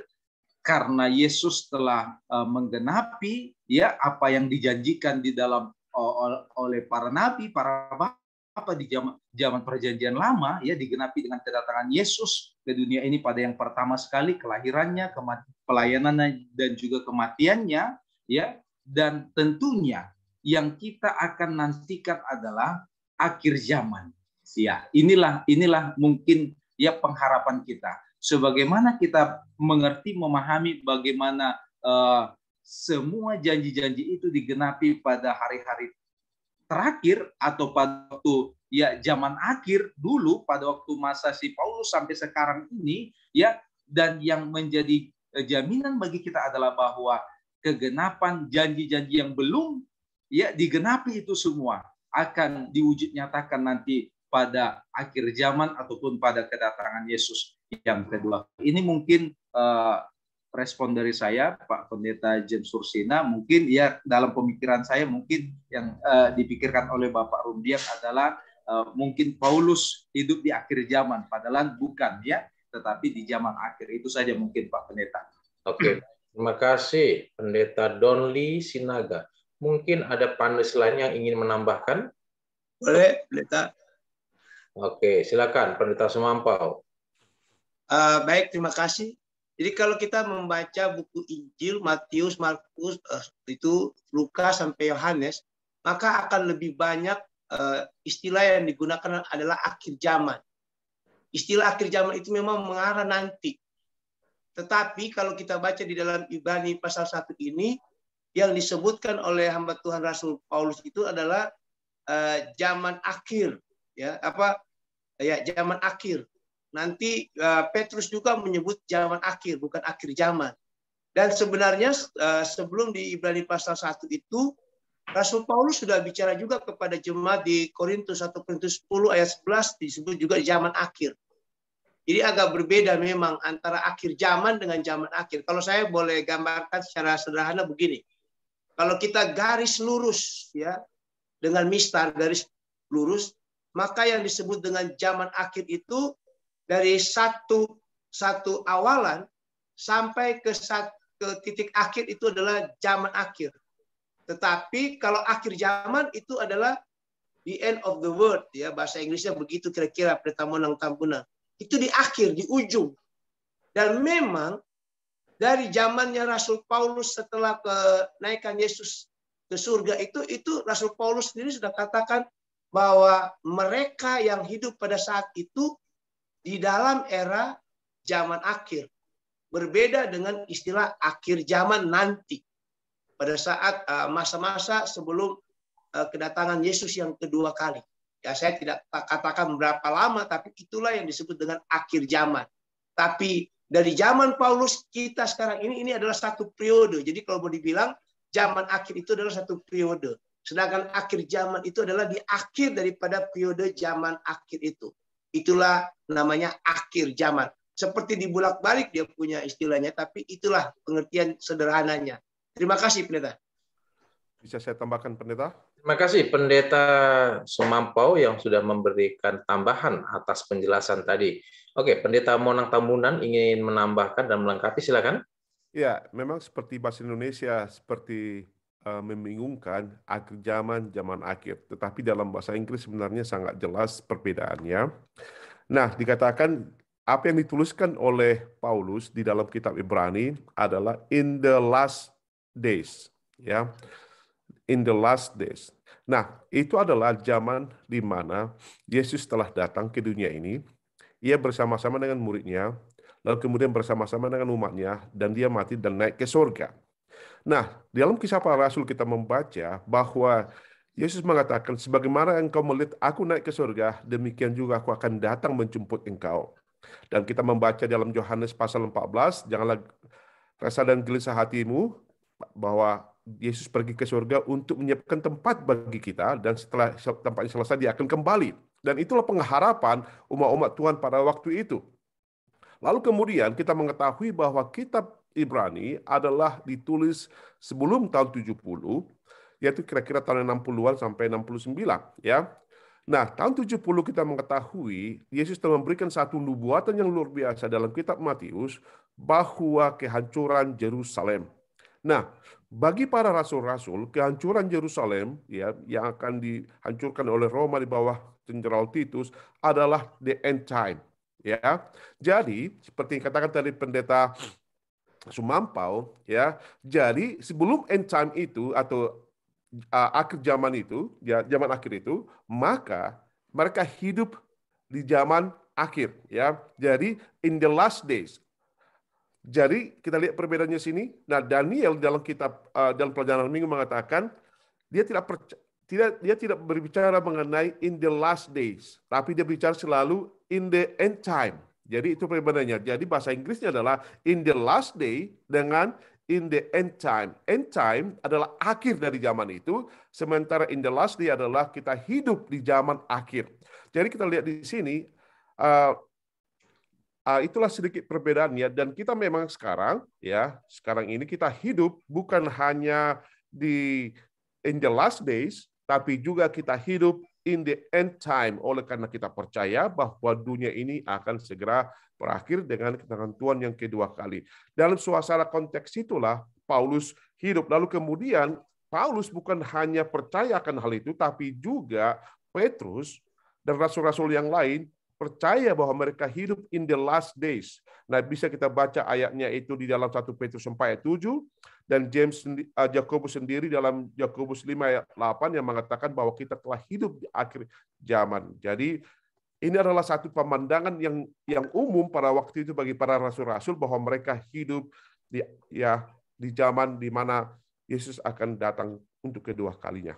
Speaker 2: karena Yesus telah menggenapi ya apa yang dijanjikan di dalam oleh para nabi, para apa di zaman perjanjian lama ya, digenapi dengan kedatangan Yesus ke dunia ini pada yang pertama sekali, kelahirannya, pelayanannya, dan juga kematiannya ya. Dan tentunya yang kita akan nantikan adalah akhir zaman ya. Inilah mungkin ya pengharapan kita, sebagaimana kita mengerti, memahami bagaimana semua janji-janji itu digenapi pada hari-hari terakhir atau pada waktu ya zaman akhir dulu, pada waktu masa si Paulus sampai sekarang ini ya. Dan yang menjadi jaminan bagi kita adalah bahwa kegenapan janji-janji yang belum ya digenapi itu semua akan diwujud nyatakan nanti pada akhir zaman ataupun pada kedatangan Yesus yang kedua. Ini mungkin respon dari saya, Pak Pendeta James Hursina. Mungkin ya dalam pemikiran saya mungkin yang dipikirkan oleh Bapak Rumdiak adalah mungkin Paulus hidup di akhir zaman, padahal bukan ya, tetapi di zaman akhir. Itu saja mungkin Pak Pendeta.
Speaker 1: Oke, terima kasih Pendeta Donli Sinaga. Mungkin ada panelis lain yang ingin menambahkan?
Speaker 3: Boleh, Pendeta.
Speaker 1: Oke, silakan Pendeta Sumampau.
Speaker 3: Baik, terima kasih. Jadi kalau kita membaca buku Injil, Matius, Markus, itu Lukas sampai Yohanes, maka akan lebih banyak istilah yang digunakan adalah akhir zaman. Istilah akhir zaman itu memang mengarah nanti. Tetapi kalau kita baca di dalam Ibrani pasal 1 ini, yang disebutkan oleh hamba Tuhan Rasul Paulus itu adalah zaman akhir, ya zaman akhir. Nanti Petrus juga menyebut zaman akhir, bukan akhir zaman. Dan sebenarnya sebelum di Ibrani pasal 1 itu, Rasul Paulus sudah bicara juga kepada jemaat di Korintus, 1 Korintus 10 ayat 11 disebut juga zaman akhir. Jadi agak berbeda memang antara akhir zaman dengan zaman akhir. Kalau saya boleh gambarkan secara sederhana begini. Kalau kita garis lurus ya, dengan mistar garis lurus, maka yang disebut dengan zaman akhir itu dari satu awalan sampai ke titik akhir itu adalah zaman akhir. Tetapi kalau akhir zaman itu adalah the end of the world, ya bahasa Inggrisnya begitu kira-kira, Pendeta Tambunan. Itu di akhir, di ujung. Dan memang dari zamannya Rasul Paulus setelah kenaikan Yesus ke surga itu Rasul Paulus sendiri sudah katakan bahwa mereka yang hidup pada saat itu di dalam era zaman akhir. Berbeda dengan istilah akhir zaman nanti. Pada saat masa-masa sebelum kedatangan Yesus yang kedua kali. Ya, saya tidak katakan berapa lama, tapi itulah yang disebut dengan akhir zaman. Tapi dari zaman Paulus, kita sekarang ini adalah satu periode. Jadi kalau mau dibilang, zaman akhir itu adalah satu periode. Sedangkan akhir zaman itu adalah di akhir daripada periode zaman akhir itu. Itulah namanya akhir zaman. Seperti dibulak-balik dia punya istilahnya, tapi itulah pengertian sederhananya. Terima kasih, Pendeta.
Speaker 4: Bisa saya tambahkan, Pendeta?
Speaker 1: Terima kasih, Pendeta Sumampau yang sudah memberikan tambahan atas penjelasan tadi. Oke, Pendeta Monang Tambunan ingin menambahkan dan melengkapi, silakan.
Speaker 4: Ya, memang seperti bahasa Indonesia, seperti membingungkan akhir zaman, zaman akhir. Tetapi dalam bahasa Inggris sebenarnya sangat jelas perbedaannya. Nah, dikatakan apa yang dituliskan oleh Paulus di dalam kitab Ibrani adalah in the last days, ya. In the last days. Nah, itu adalah zaman di mana Yesus telah datang ke dunia ini. Ia bersama-sama dengan muridnya, lalu kemudian bersama-sama dengan umatnya, dan dia mati dan naik ke surga. Nah, dalam Kisah Para Rasul kita membaca bahwa Yesus mengatakan, sebagaimana engkau melihat aku naik ke surga, demikian juga aku akan datang menjemput engkau. Dan kita membaca dalam Yohanes pasal 14, janganlah resah dan gelisah hatimu, bahwa Yesus pergi ke surga untuk menyiapkan tempat bagi kita, dan setelah tempatnya selesai dia akan kembali Dan itulah pengharapan umat-umat Tuhan pada waktu itu. Lalu kemudian kita mengetahui bahwa kitab Ibrani adalah ditulis sebelum tahun 70, yaitu kira-kira tahun 60-an sampai 69, ya. Nah, tahun 70 kita mengetahui Yesus telah memberikan satu nubuatan yang luar biasa dalam kitab Matius bahwa kehancuran Yerusalem. Nah, bagi para rasul-rasul, kehancuran Yerusalem ya yang akan dihancurkan oleh Roma di bawah Jenderal Titus adalah the end time, ya. Jadi, seperti yang katakan tadi pendeta Sumampau, ya. Jadi, sebelum end time itu atau akhir zaman itu, ya, zaman akhir itu, maka mereka hidup di zaman akhir, ya. Jadi, in the last days. Jadi kita lihat perbedaannya sini. Nah, Daniel dalam kitab dalam pelajaran minggu mengatakan dia tidak berbicara mengenai in the last days, tapi dia bicara selalu in the end time. Jadi itu perbedaannya. Jadi bahasa Inggrisnya adalah in the last day dengan in the end time. End time adalah akhir dari zaman itu, sementara in the last day adalah kita hidup di zaman akhir. Jadi kita lihat di sini. Itulah sedikit perbedaannya, dan kita memang sekarang ini kita hidup bukan hanya in the last days, tapi juga kita hidup in the end time, oleh karena kita percaya bahwa dunia ini akan segera berakhir dengan kedatangan Tuhan yang kedua kali. Dalam suasana konteks itulah Paulus hidup. Lalu kemudian Paulus bukan hanya percaya akan hal itu, tapi juga Petrus dan rasul-rasul yang lain percaya bahwa mereka hidup in the last days. Nah, bisa kita baca ayatnya itu di dalam 1 Petrus 4 ayat 7, dan Yakobus sendiri dalam Yakobus 5 ayat 8 yang mengatakan bahwa kita telah hidup di akhir zaman. Jadi ini adalah satu pemandangan yang umum pada waktu itu bagi para rasul-rasul bahwa mereka hidup di zaman di mana Yesus akan datang untuk kedua kalinya.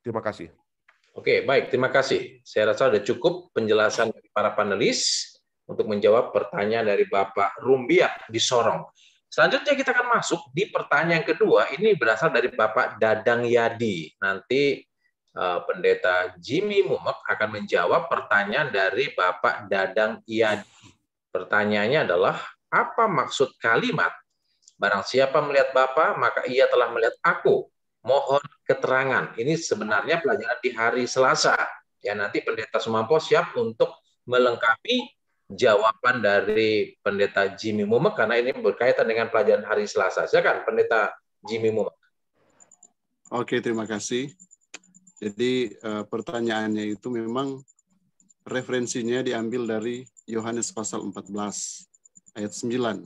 Speaker 4: Terima kasih.
Speaker 1: Oke, baik. Terima kasih. Saya rasa sudah cukup penjelasan dari para panelis untuk menjawab pertanyaan dari Bapak Rumbiak di Sorong. Selanjutnya kita akan masuk di pertanyaan kedua. Ini berasal dari Bapak Dadang Yadi. Nanti Pendeta Jimmy Mumek akan menjawab pertanyaan dari Bapak Dadang Yadi. Pertanyaannya adalah, apa maksud kalimat, barang siapa melihat Bapa, maka ia telah melihat aku? Mohon keterangan. Ini sebenarnya pelajaran di hari Selasa. Ya, nanti Pendeta Sumampo siap untuk melengkapi jawaban dari Pendeta Jimmy Mumek karena ini berkaitan dengan pelajaran hari Selasa. Silakan Pendeta Jimmy Mumek.
Speaker 5: Oke, terima kasih. Jadi pertanyaannya itu memang referensinya diambil dari Yohanes pasal 14 ayat 9.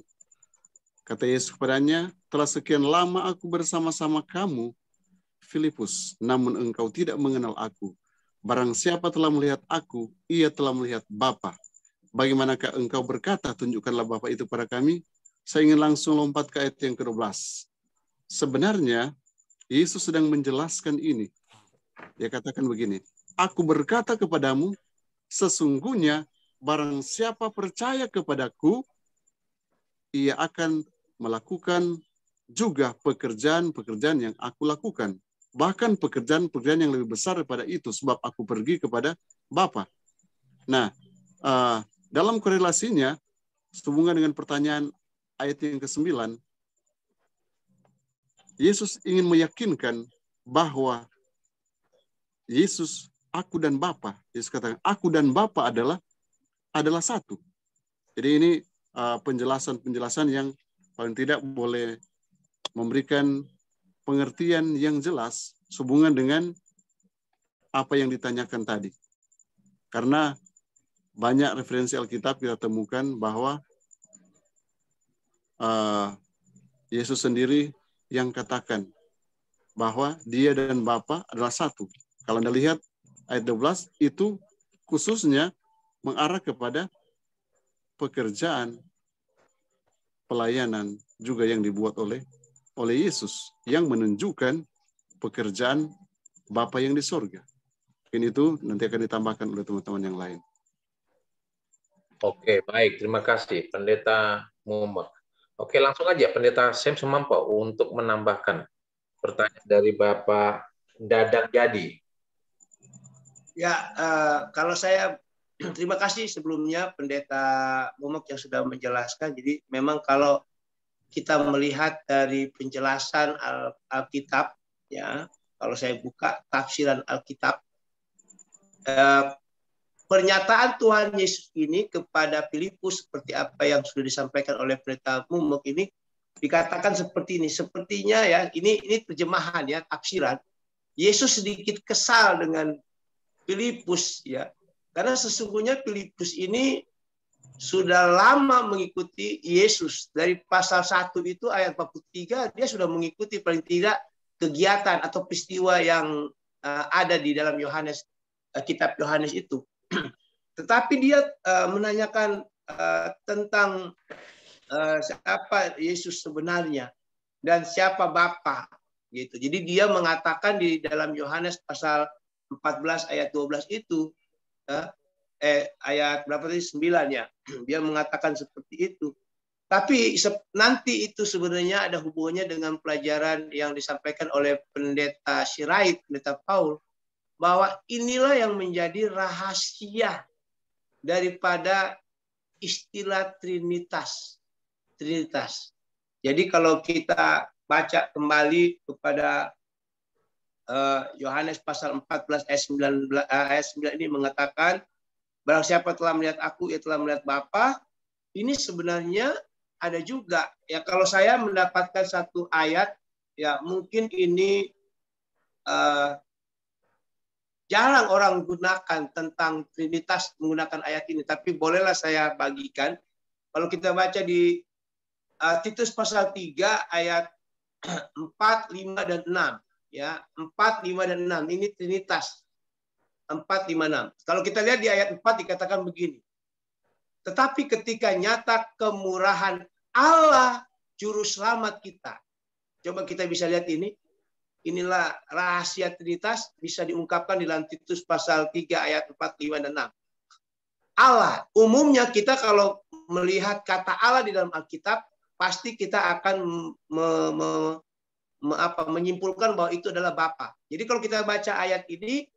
Speaker 5: Kata Yesus kepadanya, telah sekian lama aku bersama-sama kamu, Filipus, namun engkau tidak mengenal aku. Barang siapa telah melihat aku, ia telah melihat Bapa. Bagaimanakah engkau berkata, tunjukkanlah Bapa itu pada kami? Saya ingin langsung lompat ke ayat yang ke-12. Sebenarnya, Yesus sedang menjelaskan ini. Dia katakan begini, aku berkata kepadamu, sesungguhnya barang siapa percaya kepadaku, ia akan melakukan juga pekerjaan-pekerjaan yang aku lakukan. Bahkan pekerjaan-pekerjaan yang lebih besar daripada itu, sebab aku pergi kepada Bapa. Nah, dalam korelasinya, sehubungan dengan pertanyaan ayat yang ke-9, Yesus ingin meyakinkan bahwa Yesus, aku dan Bapa. Yesus katakan, aku dan Bapa adalah satu. Jadi ini penjelasan-penjelasan yang paling tidak boleh memberikan pengertian yang jelas sehubungan dengan apa yang ditanyakan tadi. Karena banyak referensi Alkitab kita temukan bahwa Yesus sendiri yang katakan bahwa dia dan Bapa adalah satu. Kalau Anda lihat ayat 12 itu khususnya mengarah kepada pekerjaan pelayanan juga yang dibuat oleh Yesus yang menunjukkan pekerjaan Bapa yang di sorga. Ini itu nanti akan ditambahkan oleh teman-teman yang lain.
Speaker 1: Oke, baik. Terima kasih, Pendeta Mumek. Oke, langsung aja Pendeta Sam Sumampo untuk menambahkan pertanyaan dari Bapak Dadang Yadi.
Speaker 3: Ya, kalau saya terima kasih sebelumnya Pendeta Momok yang sudah menjelaskan. Jadi memang kalau kita melihat dari penjelasan Alkitab, ya, kalau saya buka tafsiran Alkitab, pernyataan Tuhan Yesus ini kepada Filipus seperti apa yang sudah disampaikan oleh Pendeta Momok ini dikatakan seperti ini. Sepertinya ya, ini terjemahan ya, tafsiran. Yesus sedikit kesal dengan Filipus ya, karena sesungguhnya Filipus ini sudah lama mengikuti Yesus. Dari pasal 1 itu ayat 43 dia sudah mengikuti paling tidak kegiatan atau peristiwa yang ada di dalam Yohanes, kitab Yohanes itu. Tetapi dia menanyakan tentang siapa Yesus sebenarnya dan siapa Bapa gitu. Jadi dia mengatakan di dalam Yohanes pasal 14 ayat 12 itu ayat berapa tadi 9 ya. Dia mengatakan seperti itu. Tapi nanti itu sebenarnya ada hubungannya dengan pelajaran yang disampaikan oleh Pendeta Sirait, Pendeta Paul, bahwa inilah yang menjadi rahasia daripada istilah Trinitas. Jadi kalau kita baca kembali kepada Yohanes pasal 14 ayat 9 ini mengatakan, barang siapa telah melihat aku, ia telah melihat Bapa. Ini sebenarnya ada juga ya, kalau saya mendapatkan satu ayat ya, mungkin ini jarang orang gunakan tentang Trinitas menggunakan ayat ini, tapi bolehlah saya bagikan. Kalau kita baca di Titus pasal 3 ayat 4, 5 dan 6 ya, 4, 5 dan 6 ini Trinitas. 4, 5, 6. Kalau kita lihat di ayat 4 dikatakan begini. Tetapi ketika nyata kemurahan Allah juru selamat kita. Coba kita bisa lihat ini. Inilah rahasia Trinitas bisa diungkapkan di dalam Titus pasal 3 ayat 4, 5 dan 6. Allah, umumnya kita kalau melihat kata Allah di dalam Alkitab, pasti kita akan menyimpulkan bahwa itu adalah Bapa. Jadi kalau kita baca ayat ini,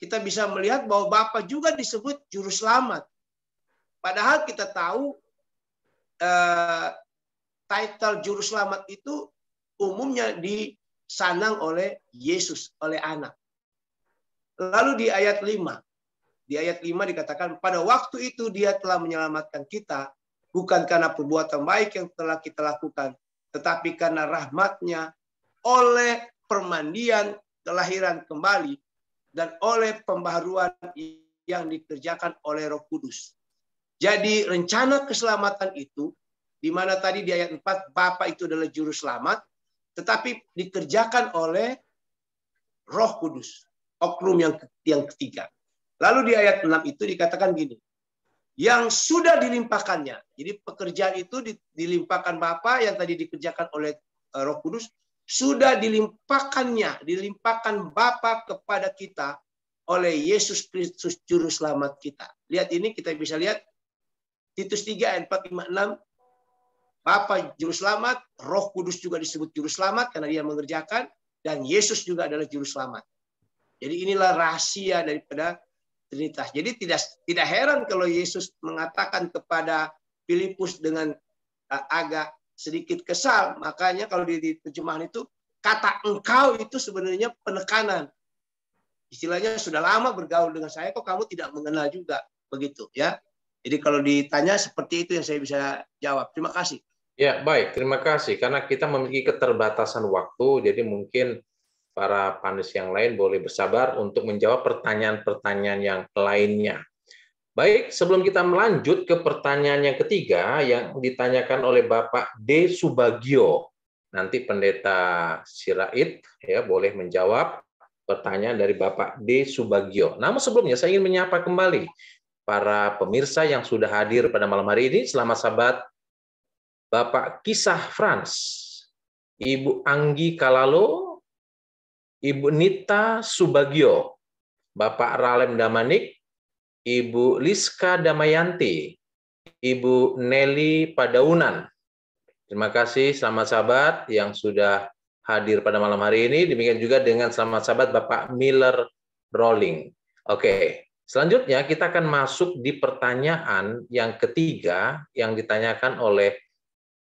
Speaker 3: kita bisa melihat bahwa Bapa juga disebut juru selamat. Padahal kita tahu title juru selamat itu umumnya disandang oleh Yesus, oleh anak. Lalu di ayat 5. Di ayat 5 dikatakan, pada waktu itu dia telah menyelamatkan kita, bukan karena perbuatan baik yang telah kita lakukan, tetapi karena rahmat-Nya oleh permandian kelahiran kembali dan oleh pembaharuan yang dikerjakan oleh Roh Kudus. Jadi rencana keselamatan itu, di mana tadi di ayat 4, Bapa itu adalah juru selamat, tetapi dikerjakan oleh Roh Kudus, oknum yang ketiga. Lalu di ayat 6 itu dikatakan gini, yang sudah dilimpahkannya. Jadi pekerjaan itu dilimpahkan Bapa yang tadi dikerjakan oleh Roh Kudus, sudah dilimpahkan Bapa kepada kita oleh Yesus Kristus juru selamat kita. Lihat ini, kita bisa lihat Titus 3 ayat 4, 5, 6. Bapa juru selamat, Roh Kudus juga disebut juru selamat karena dia mengerjakan, dan Yesus juga adalah juru selamat. Jadi inilah rahasia daripada Trinitas. Jadi tidak heran kalau Yesus mengatakan kepada Filipus dengan agak sedikit kesal. Makanya kalau di terjemahan itu, kata engkau itu sebenarnya penekanan. Istilahnya sudah lama bergaul dengan saya, kok kamu tidak mengenal juga. Begitu ya. Jadi kalau ditanya seperti itu yang saya bisa jawab. Terima kasih.
Speaker 1: Ya, baik. Terima kasih. Karena kita memiliki keterbatasan waktu, jadi mungkin para panelis yang lain boleh bersabar untuk menjawab pertanyaan-pertanyaan yang lainnya. Baik, sebelum kita melanjut ke pertanyaan yang ketiga yang ditanyakan oleh Bapak D. Subagio. Nanti Pendeta Sirait ya boleh menjawab pertanyaan dari Bapak D. Subagio. Namun sebelumnya saya ingin menyapa kembali para pemirsa yang sudah hadir pada malam hari ini. Selamat sahabat Bapak Kisah Frans, Ibu Anggi Kalalo, Ibu Nita Subagio, Bapak Ralem Damanik, Ibu Liska Damayanti, Ibu Nelly Padaunan. Terima kasih selamat sahabat yang sudah hadir pada malam hari ini. Demikian juga dengan selamat sahabat Bapak Miller Rolling. Oke, selanjutnya kita akan masuk di pertanyaan yang ketiga yang ditanyakan oleh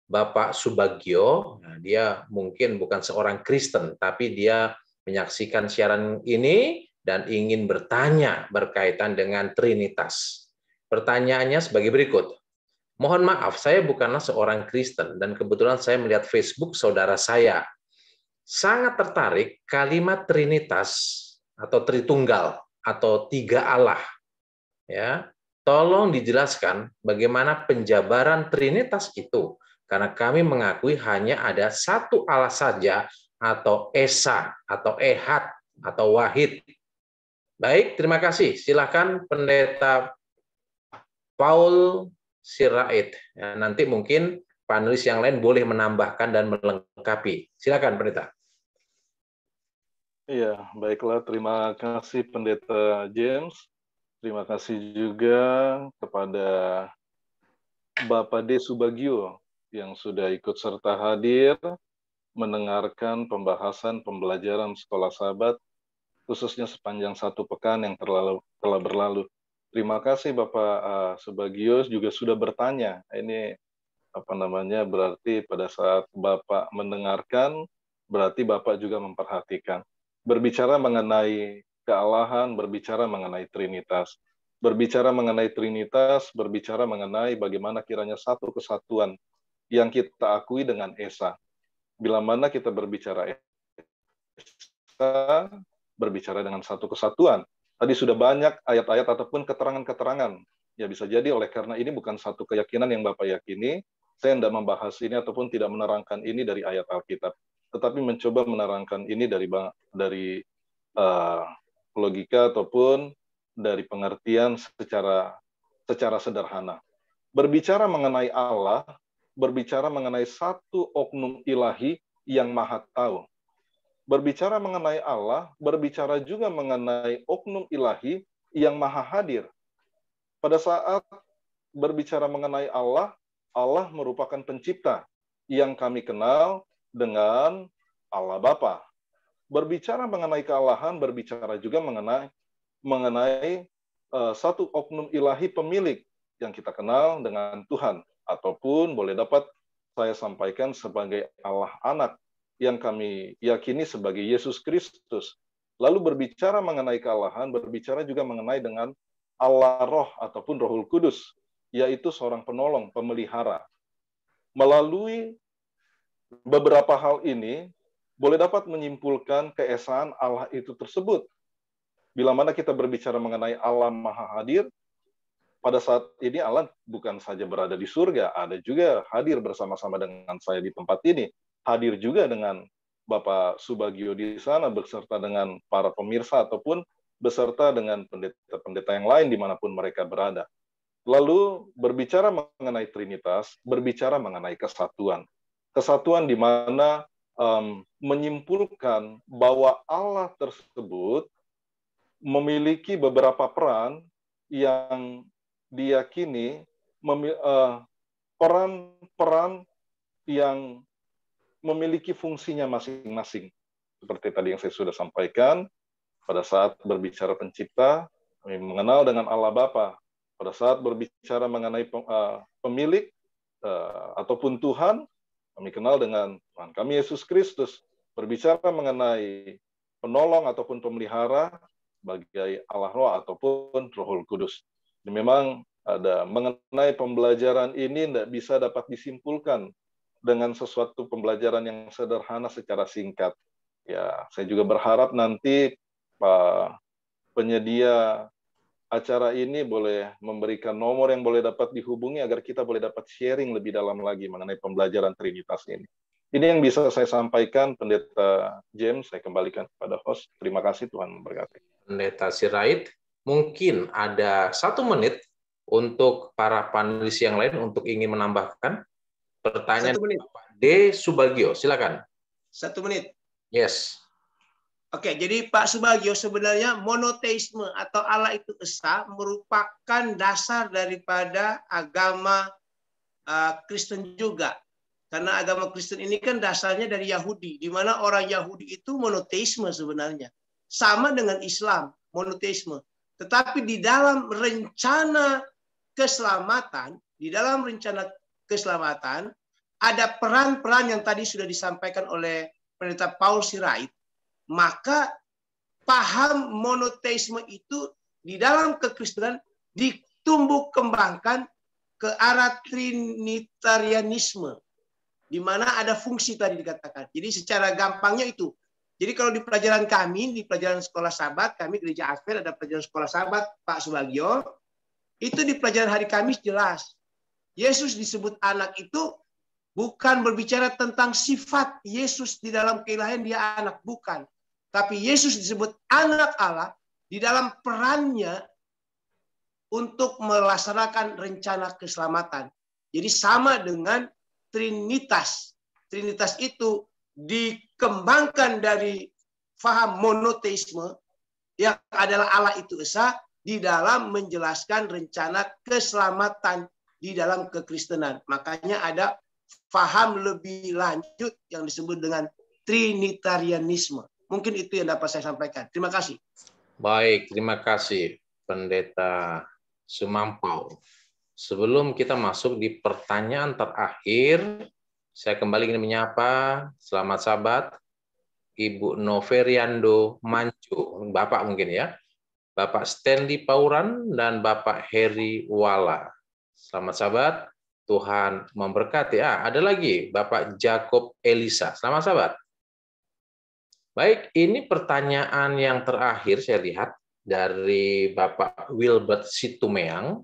Speaker 1: Bapak Subagio. Nah, dia mungkin bukan seorang Kristen, tapi dia menyaksikan siaran ini dan ingin bertanya berkaitan dengan Trinitas. Pertanyaannya sebagai berikut. Mohon maaf, saya bukanlah seorang Kristen dan kebetulan saya melihat Facebook saudara saya. Sangat tertarik kalimat Trinitas atau Tritunggal atau tiga Allah. Ya, tolong dijelaskan bagaimana penjabaran Trinitas itu, karena kami mengakui hanya ada satu Allah saja, atau Esa, atau Ehad, atau Wahid. Baik, terima kasih. Silakan Pendeta Paul Sirait. Ya, nanti mungkin panelis yang lain boleh menambahkan dan melengkapi. Silakan Pendeta.
Speaker 6: Iya, baiklah. Terima kasih Pendeta James. Terima kasih juga kepada Bapak D. Subagio yang sudah ikut serta hadir mendengarkan pembahasan pembelajaran Sekolah Sabat, khususnya sepanjang 1 pekan yang telah berlalu. Terima kasih Bapak Subagio juga sudah bertanya. Ini berarti pada saat Bapak mendengarkan, berarti Bapak juga memperhatikan. Berbicara mengenai kealahan, berbicara mengenai Trinitas. Berbicara mengenai Trinitas, berbicara mengenai bagaimana kiranya satu kesatuan yang kita akui dengan Esa. Bila mana kita berbicara Esa, berbicara dengan satu kesatuan. Tadi sudah banyak ayat-ayat ataupun keterangan-keterangan. Ya bisa jadi oleh karena ini bukan satu keyakinan yang Bapak yakini, saya tidak membahas ini ataupun tidak menerangkan ini dari ayat Alkitab, tetapi mencoba menerangkan ini dari logika ataupun dari pengertian secara sederhana. Berbicara mengenai Allah, berbicara mengenai satu oknum ilahi yang maha tahu. Berbicara mengenai Allah, berbicara juga mengenai oknum ilahi yang maha hadir. Pada saat berbicara mengenai Allah, Allah merupakan pencipta yang kami kenal dengan Allah Bapa. Berbicara mengenai kealahan, berbicara juga mengenai satu oknum ilahi pemilik yang kita kenal dengan Tuhan, ataupun boleh dapat saya sampaikan sebagai Allah Anak yang kami yakini sebagai Yesus Kristus. Lalu berbicara mengenai kealahan, berbicara juga mengenai dengan Allah Roh ataupun Rohul Kudus, yaitu seorang penolong, pemelihara. Melalui beberapa hal ini, boleh dapat menyimpulkan keesaan Allah itu tersebut. Bila mana kita berbicara mengenai Allah Maha Hadir, pada saat ini Allah bukan saja berada di surga, ada juga hadir bersama-sama dengan saya di tempat ini. Hadir juga dengan Bapak Subagio di sana, beserta dengan para pemirsa ataupun beserta dengan pendeta-pendeta yang lain dimanapun mereka berada. Lalu berbicara mengenai Trinitas, berbicara mengenai kesatuan. Kesatuan di mana menyimpulkan bahwa Allah tersebut memiliki beberapa peran yang diyakini peran-peran yang memiliki fungsinya masing-masing. Seperti tadi yang saya sudah sampaikan, pada saat berbicara pencipta, kami mengenal dengan Allah Bapa. Pada saat berbicara mengenai pemilik ataupun Tuhan, kami kenal dengan Tuhan kami Yesus Kristus. Berbicara mengenai penolong ataupun pemelihara, sebagai Allah Roh ataupun Rohul Kudus. Jadi memang ada mengenai pembelajaran ini tidak bisa dapat disimpulkan dengan sesuatu pembelajaran yang sederhana secara singkat. Ya, saya juga berharap nanti penyedia acara ini boleh memberikan nomor yang boleh dapat dihubungi agar kita boleh dapat sharing lebih dalam lagi mengenai pembelajaran Trinitas ini. Ini yang bisa saya sampaikan, Pendeta James. Saya kembalikan kepada host. Terima kasih, Tuhan memberkati.
Speaker 1: Pendeta Sirait, mungkin ada 1 menit untuk para panelis yang lain untuk ingin menambahkan pertanyaan.
Speaker 3: 1 menit.
Speaker 1: Pak D. Subagio, silakan.
Speaker 3: 1 menit.
Speaker 1: Yes.
Speaker 3: Oke, jadi Pak Subagio, sebenarnya monoteisme atau Allah itu esa merupakan dasar daripada agama Kristen juga. Karena agama Kristen ini kan dasarnya dari Yahudi, di mana orang Yahudi itu monoteisme sebenarnya. Sama dengan Islam, monoteisme. Tetapi di dalam rencana keselamatan, ada peran-peran yang tadi sudah disampaikan oleh Pendeta Paul Sirait. Maka paham monoteisme itu di dalam kekristenan ditumbuh kembangkan ke arah trinitarianisme, di mana ada fungsi tadi dikatakan. Jadi secara gampangnya itu. Jadi kalau di pelajaran kami, di pelajaran sekolah sahabat, kami gereja Advent ada pelajaran sekolah sahabat Pak Subagio, itu di pelajaran hari Kamis jelas. Yesus disebut anak itu bukan berbicara tentang sifat Yesus di dalam keilahian dia anak, bukan. Tapi Yesus disebut anak Allah di dalam perannya untuk melaksanakan rencana keselamatan. Jadi sama dengan Trinitas. Trinitas itu dikembangkan dari faham monoteisme yang adalah Allah itu esa di dalam menjelaskan rencana keselamatan di dalam kekristenan. Makanya ada faham lebih lanjut yang disebut dengan trinitarianisme. Mungkin itu yang dapat saya sampaikan. Terima kasih.
Speaker 1: Baik, terima kasih Pendeta Sumampau. Sebelum kita masuk di pertanyaan terakhir, saya kembali ingin menyapa, selamat sahabat, Ibu Noveriando Mancu, Bapak mungkin ya, Bapak Stanley Pauran, dan Bapak Heri Wala. Selamat sahabat, Tuhan memberkati. Ada lagi Bapak Jacob Elisa. Selamat sahabat. Baik, ini pertanyaan yang terakhir saya lihat dari Bapak Wilbert Situmeang,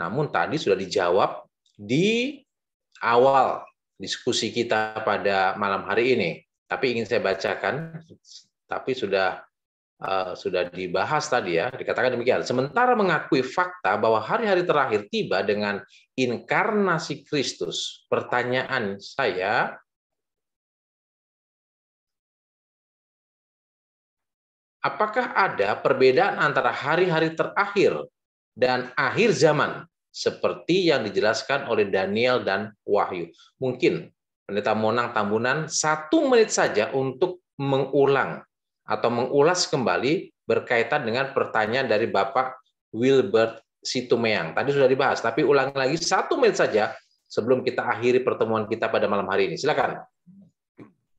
Speaker 1: namun tadi sudah dijawab di awal diskusi kita pada malam hari ini. Tapi ingin saya bacakan, tapi sudah dibahas tadi ya, dikatakan demikian. Sementara mengakui fakta bahwa hari-hari terakhir tiba dengan inkarnasi Kristus, pertanyaan saya, apakah ada perbedaan antara hari-hari terakhir dan akhir zaman seperti yang dijelaskan oleh Daniel dan Wahyu? Mungkin Pendeta Monang Tambunan 1 menit saja untuk mengulang atau mengulas kembali berkaitan dengan pertanyaan dari Bapak Wilbert Situmeang. Tadi sudah dibahas, tapi ulang lagi 1 menit saja sebelum kita akhiri pertemuan kita pada malam hari ini. Silakan.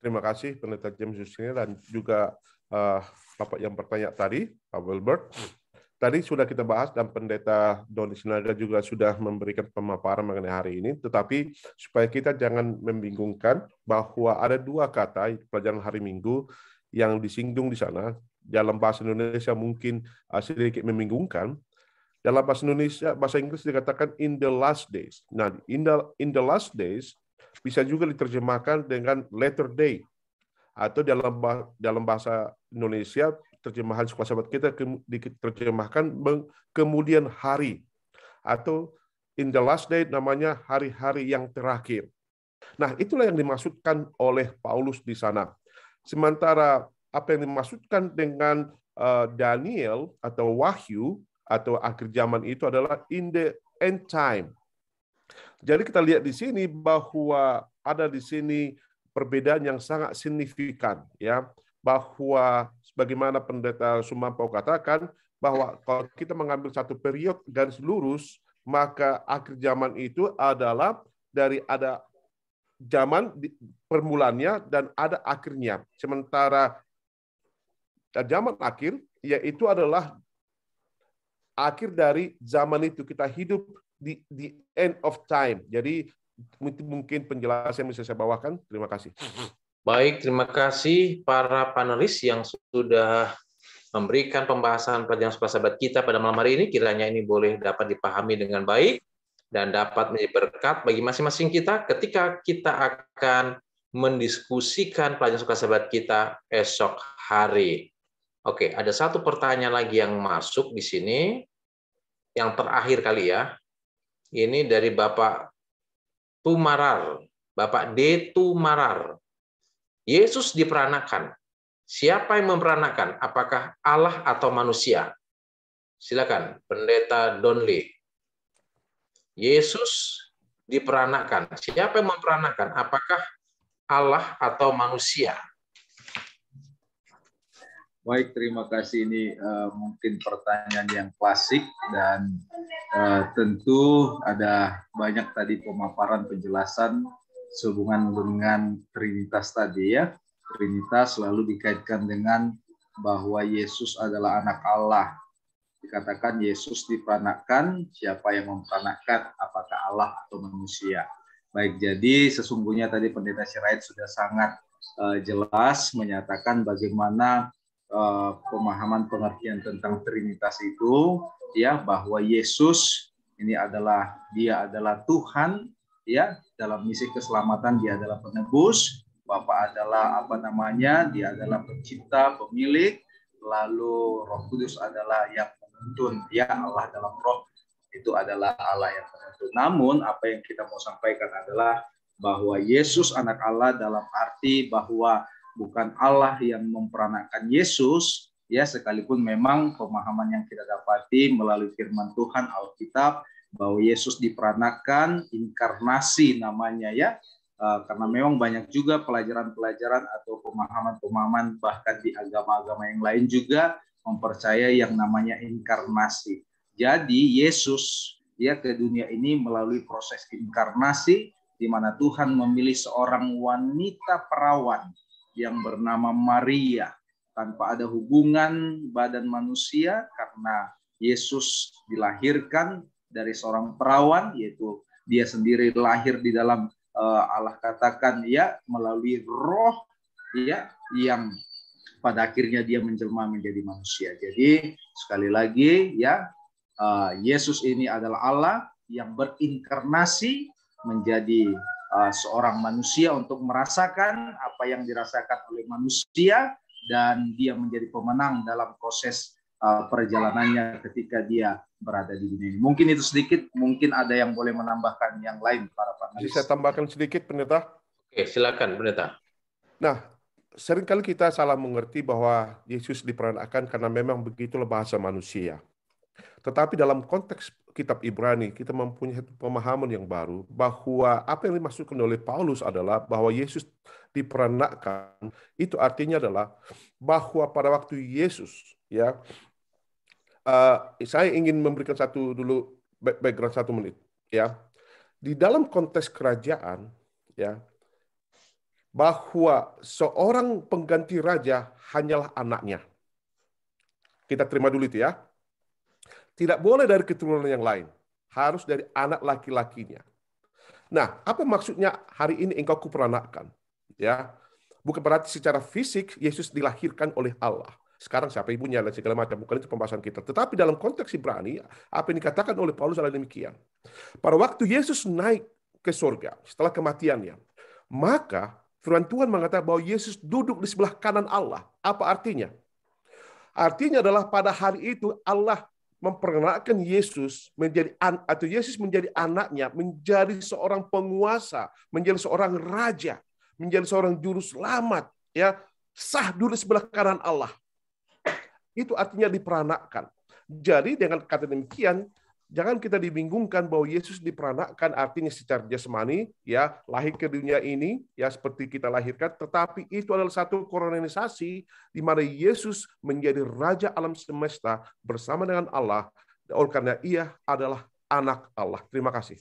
Speaker 4: Terima kasih Pendeta James Justina dan juga Bapak yang bertanya tadi, Pak Wilbert. Tadi sudah kita bahas dan Pendeta Doni Sinaga juga sudah memberikan pemaparan mengenai hari ini, tetapi supaya kita jangan membingungkan bahwa ada 2 kata pelajaran hari Minggu yang disinggung di sana. Dalam bahasa Indonesia mungkin sedikit membingungkan. Dalam bahasa Indonesia, bahasa Inggris dikatakan in the last days. Nah, in the last days bisa juga diterjemahkan dengan latter day, atau dalam bahasa Indonesia terjemahan sekolah sahabat kita diterjemahkan kemudian hari, atau in the last day namanya hari-hari yang terakhir. Nah, itulah yang dimaksudkan oleh Paulus di sana. Sementara apa yang dimaksudkan dengan Daniel atau Wahyu atau akhir zaman itu adalah in the end time. Jadi kita lihat di sini bahwa ada di sini perbedaan yang sangat signifikan, ya, bahwa sebagaimana Pendeta Sumampau katakan bahwa kalau kita mengambil satu periode garis lurus, maka akhir zaman itu adalah dari ada zaman permulannya dan ada akhirnya. Sementara zaman akhir yaitu adalah akhir dari zaman itu, kita hidup di end of time. Jadi mungkin penjelasan yang bisa saya bawakan. Terima kasih.
Speaker 1: Baik, terima kasih para panelis yang sudah memberikan pembahasan pelajaran sekolah sahabat kita pada malam hari ini. Kiranya ini boleh dapat dipahami dengan baik dan dapat menjadi berkat bagi masing-masing kita ketika kita akan mendiskusikan pelajaran sekolah sahabat kita esok hari. Oke, ada satu pertanyaan lagi yang masuk di sini, yang terakhir kali ya. Ini dari Bapak Tumarar, Bapak D. Tumarar. Yesus diperanakan. Siapa yang memperanakan? Apakah Allah atau manusia? Silakan, Pendeta Donley. Yesus diperanakan. Siapa yang memperanakan? Apakah Allah atau manusia?
Speaker 2: Baik, terima kasih. Ini mungkin pertanyaan yang klasik dan tentu ada banyak tadi pemaparan penjelasan sehubungan dengan Trinitas tadi ya. Trinitas selalu dikaitkan dengan bahwa Yesus adalah anak Allah. Dikatakan Yesus diperanakkan, siapa yang memperanakkan, apakah Allah atau manusia. Baik, jadi sesungguhnya tadi Pendeta Sirait sudah sangat jelas menyatakan bagaimana pemahaman pengertian tentang Trinitas itu, ya, bahwa Yesus ini dia adalah Tuhan, ya, dalam misi keselamatan dia adalah penebus, Bapa adalah dia adalah pencipta, pemilik, lalu Roh Kudus adalah yang menuntun, ya, Allah dalam Roh itu adalah Allah yang menuntun. Namun apa yang kita mau sampaikan adalah bahwa Yesus anak Allah dalam arti bahwa bukan Allah yang memperanakkan Yesus, ya, sekalipun memang pemahaman yang kita dapati melalui firman Tuhan Alkitab bahwa Yesus diperanakkan, inkarnasi namanya, ya, karena memang banyak juga pelajaran-pelajaran atau pemahaman-pemahaman bahkan di agama-agama yang lain juga mempercayai yang namanya inkarnasi. Jadi Yesus, ya, ke dunia ini melalui proses inkarnasi di mana Tuhan memilih seorang wanita perawan yang bernama Maria tanpa ada hubungan badan manusia, karena Yesus dilahirkan dari seorang perawan, yaitu dia sendiri lahir di dalam Allah katakan, ya, melalui Roh, ya, yang pada akhirnya dia menjelma menjadi manusia. Jadi sekali lagi, ya, Yesus ini adalah Allah yang berinkarnasi menjadi seorang manusia untuk merasakan apa yang dirasakan oleh manusia, dan dia menjadi pemenang dalam proses perjalanannya ketika dia berada di dunia ini. Mungkin itu sedikit, mungkin ada yang boleh menambahkan yang lain para panelis.
Speaker 4: Bisa saya tambahkan sedikit, Pendeta?
Speaker 1: Oke, silakan, Pendeta.
Speaker 4: Nah, seringkali kita salah mengerti bahwa Yesus diperanakkan karena memang begitulah bahasa manusia. Tetapi dalam konteks kitab Ibrani, kita mempunyai pemahaman yang baru bahwa apa yang dimaksudkan oleh Paulus adalah bahwa Yesus diperanakkan, itu artinya adalah bahwa pada waktu Yesus, ya, saya ingin memberikan dulu background 1 menit, ya. Di dalam konteks kerajaan, ya, bahwa seorang pengganti raja hanyalah anaknya. Kita terima dulu itu, ya. Tidak boleh dari keturunan yang lain. Harus dari anak laki-lakinya. Nah, apa maksudnya hari ini engkau kuperanakkan? Ya, bukan berarti secara fisik Yesus dilahirkan oleh Allah. Sekarang siapa ibunya dan segala macam. Bukan itu pembahasan kita. Tetapi dalam konteks Ibrani, apa yang dikatakan oleh Paulus adalah demikian. Pada waktu Yesus naik ke surga setelah kematiannya, maka firman Tuhan mengatakan bahwa Yesus duduk di sebelah kanan Allah. Apa artinya? Artinya adalah pada hari itu Allah memperkenalkan Yesus menjadi anaknya, menjadi seorang penguasa, menjadi seorang raja, menjadi seorang juru selamat, ya, sah duduk sebelah kanan Allah. Itu artinya diperanakkan. Jadi dengan kata demikian, jangan kita dibingungkan bahwa Yesus diperanakkan artinya secara jasmani, ya, lahir ke dunia ini, ya, seperti kita lahirkan, tetapi itu adalah satu koronisasi di mana Yesus menjadi raja alam semesta bersama dengan Allah, oleh karena ia adalah anak Allah. Terima kasih.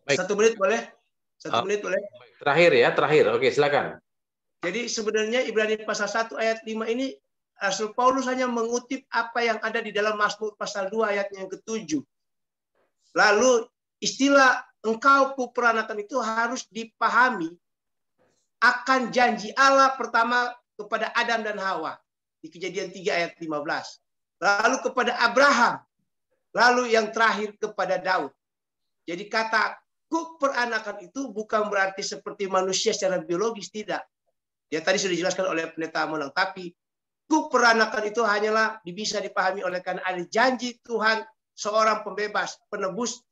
Speaker 1: Baik.
Speaker 3: 1 menit boleh? 1 menit boleh?
Speaker 1: Terakhir, ya, terakhir. Oke, silakan.
Speaker 3: Jadi sebenarnya Ibrani pasal 1 ayat 5 ini Rasul Paulus hanya mengutip apa yang ada di dalam Mazmur pasal 2 ayat yang ke-7. Lalu istilah engkau kuperanakan itu harus dipahami akan janji Allah pertama kepada Adam dan Hawa di Kejadian 3 ayat 15. Lalu kepada Abraham. Lalu yang terakhir kepada Daud. Jadi kata kuperanakan itu bukan berarti seperti manusia secara biologis, tidak. Ya tadi sudah dijelaskan oleh Pendeta Monang, tapi kuperanakan itu hanyalah bisa dipahami oleh karena ada janji Tuhan seorang pembebas, penebus,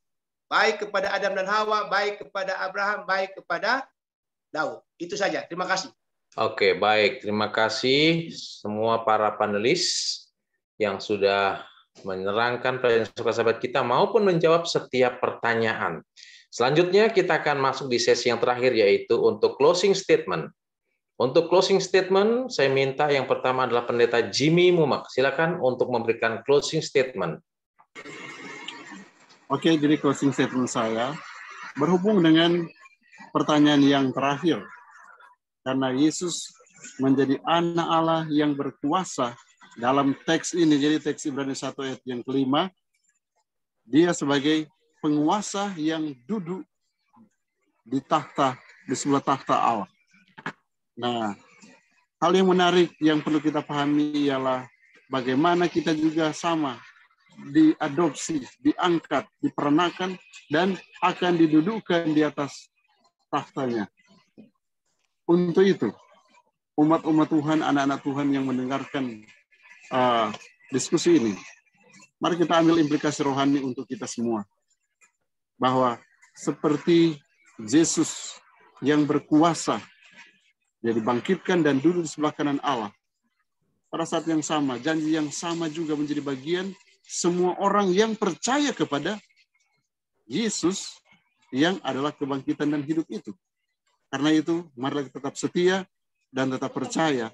Speaker 3: baik kepada Adam dan Hawa, baik kepada Abraham, baik kepada Daud. Itu saja. Terima kasih.
Speaker 1: Oke, baik. Terima kasih semua para panelis yang sudah menerangkan pertanyaan sahabat kita maupun menjawab setiap pertanyaan. Selanjutnya kita akan masuk di sesi yang terakhir, yaitu untuk closing statement. Untuk closing statement, saya minta yang pertama adalah Pendeta Jimmy Mumak. Silakan untuk memberikan closing statement.
Speaker 5: Oke, jadi closing statement saya berhubung dengan pertanyaan yang terakhir. Karena Yesus menjadi anak Allah yang berkuasa dalam teks ini, jadi teks Ibrani 1 ayat yang kelima, dia sebagai penguasa yang duduk di sebelah tahta Allah. Nah, hal yang menarik yang perlu kita pahami ialah bagaimana kita juga sama diadopsi, diangkat, diperanakan, dan akan didudukkan di atas tahtanya. Untuk itu, umat-umat Tuhan, anak-anak Tuhan yang mendengarkan diskusi ini, mari kita ambil implikasi rohani untuk kita semua. Bahwa seperti Yesus yang berkuasa, dia dibangkitkan dan duduk di sebelah kanan Allah. Pada saat yang sama, janji yang sama juga menjadi bagian semua orang yang percaya kepada Yesus yang adalah kebangkitan dan hidup itu. Karena itu, marilah kita tetap setia dan tetap percaya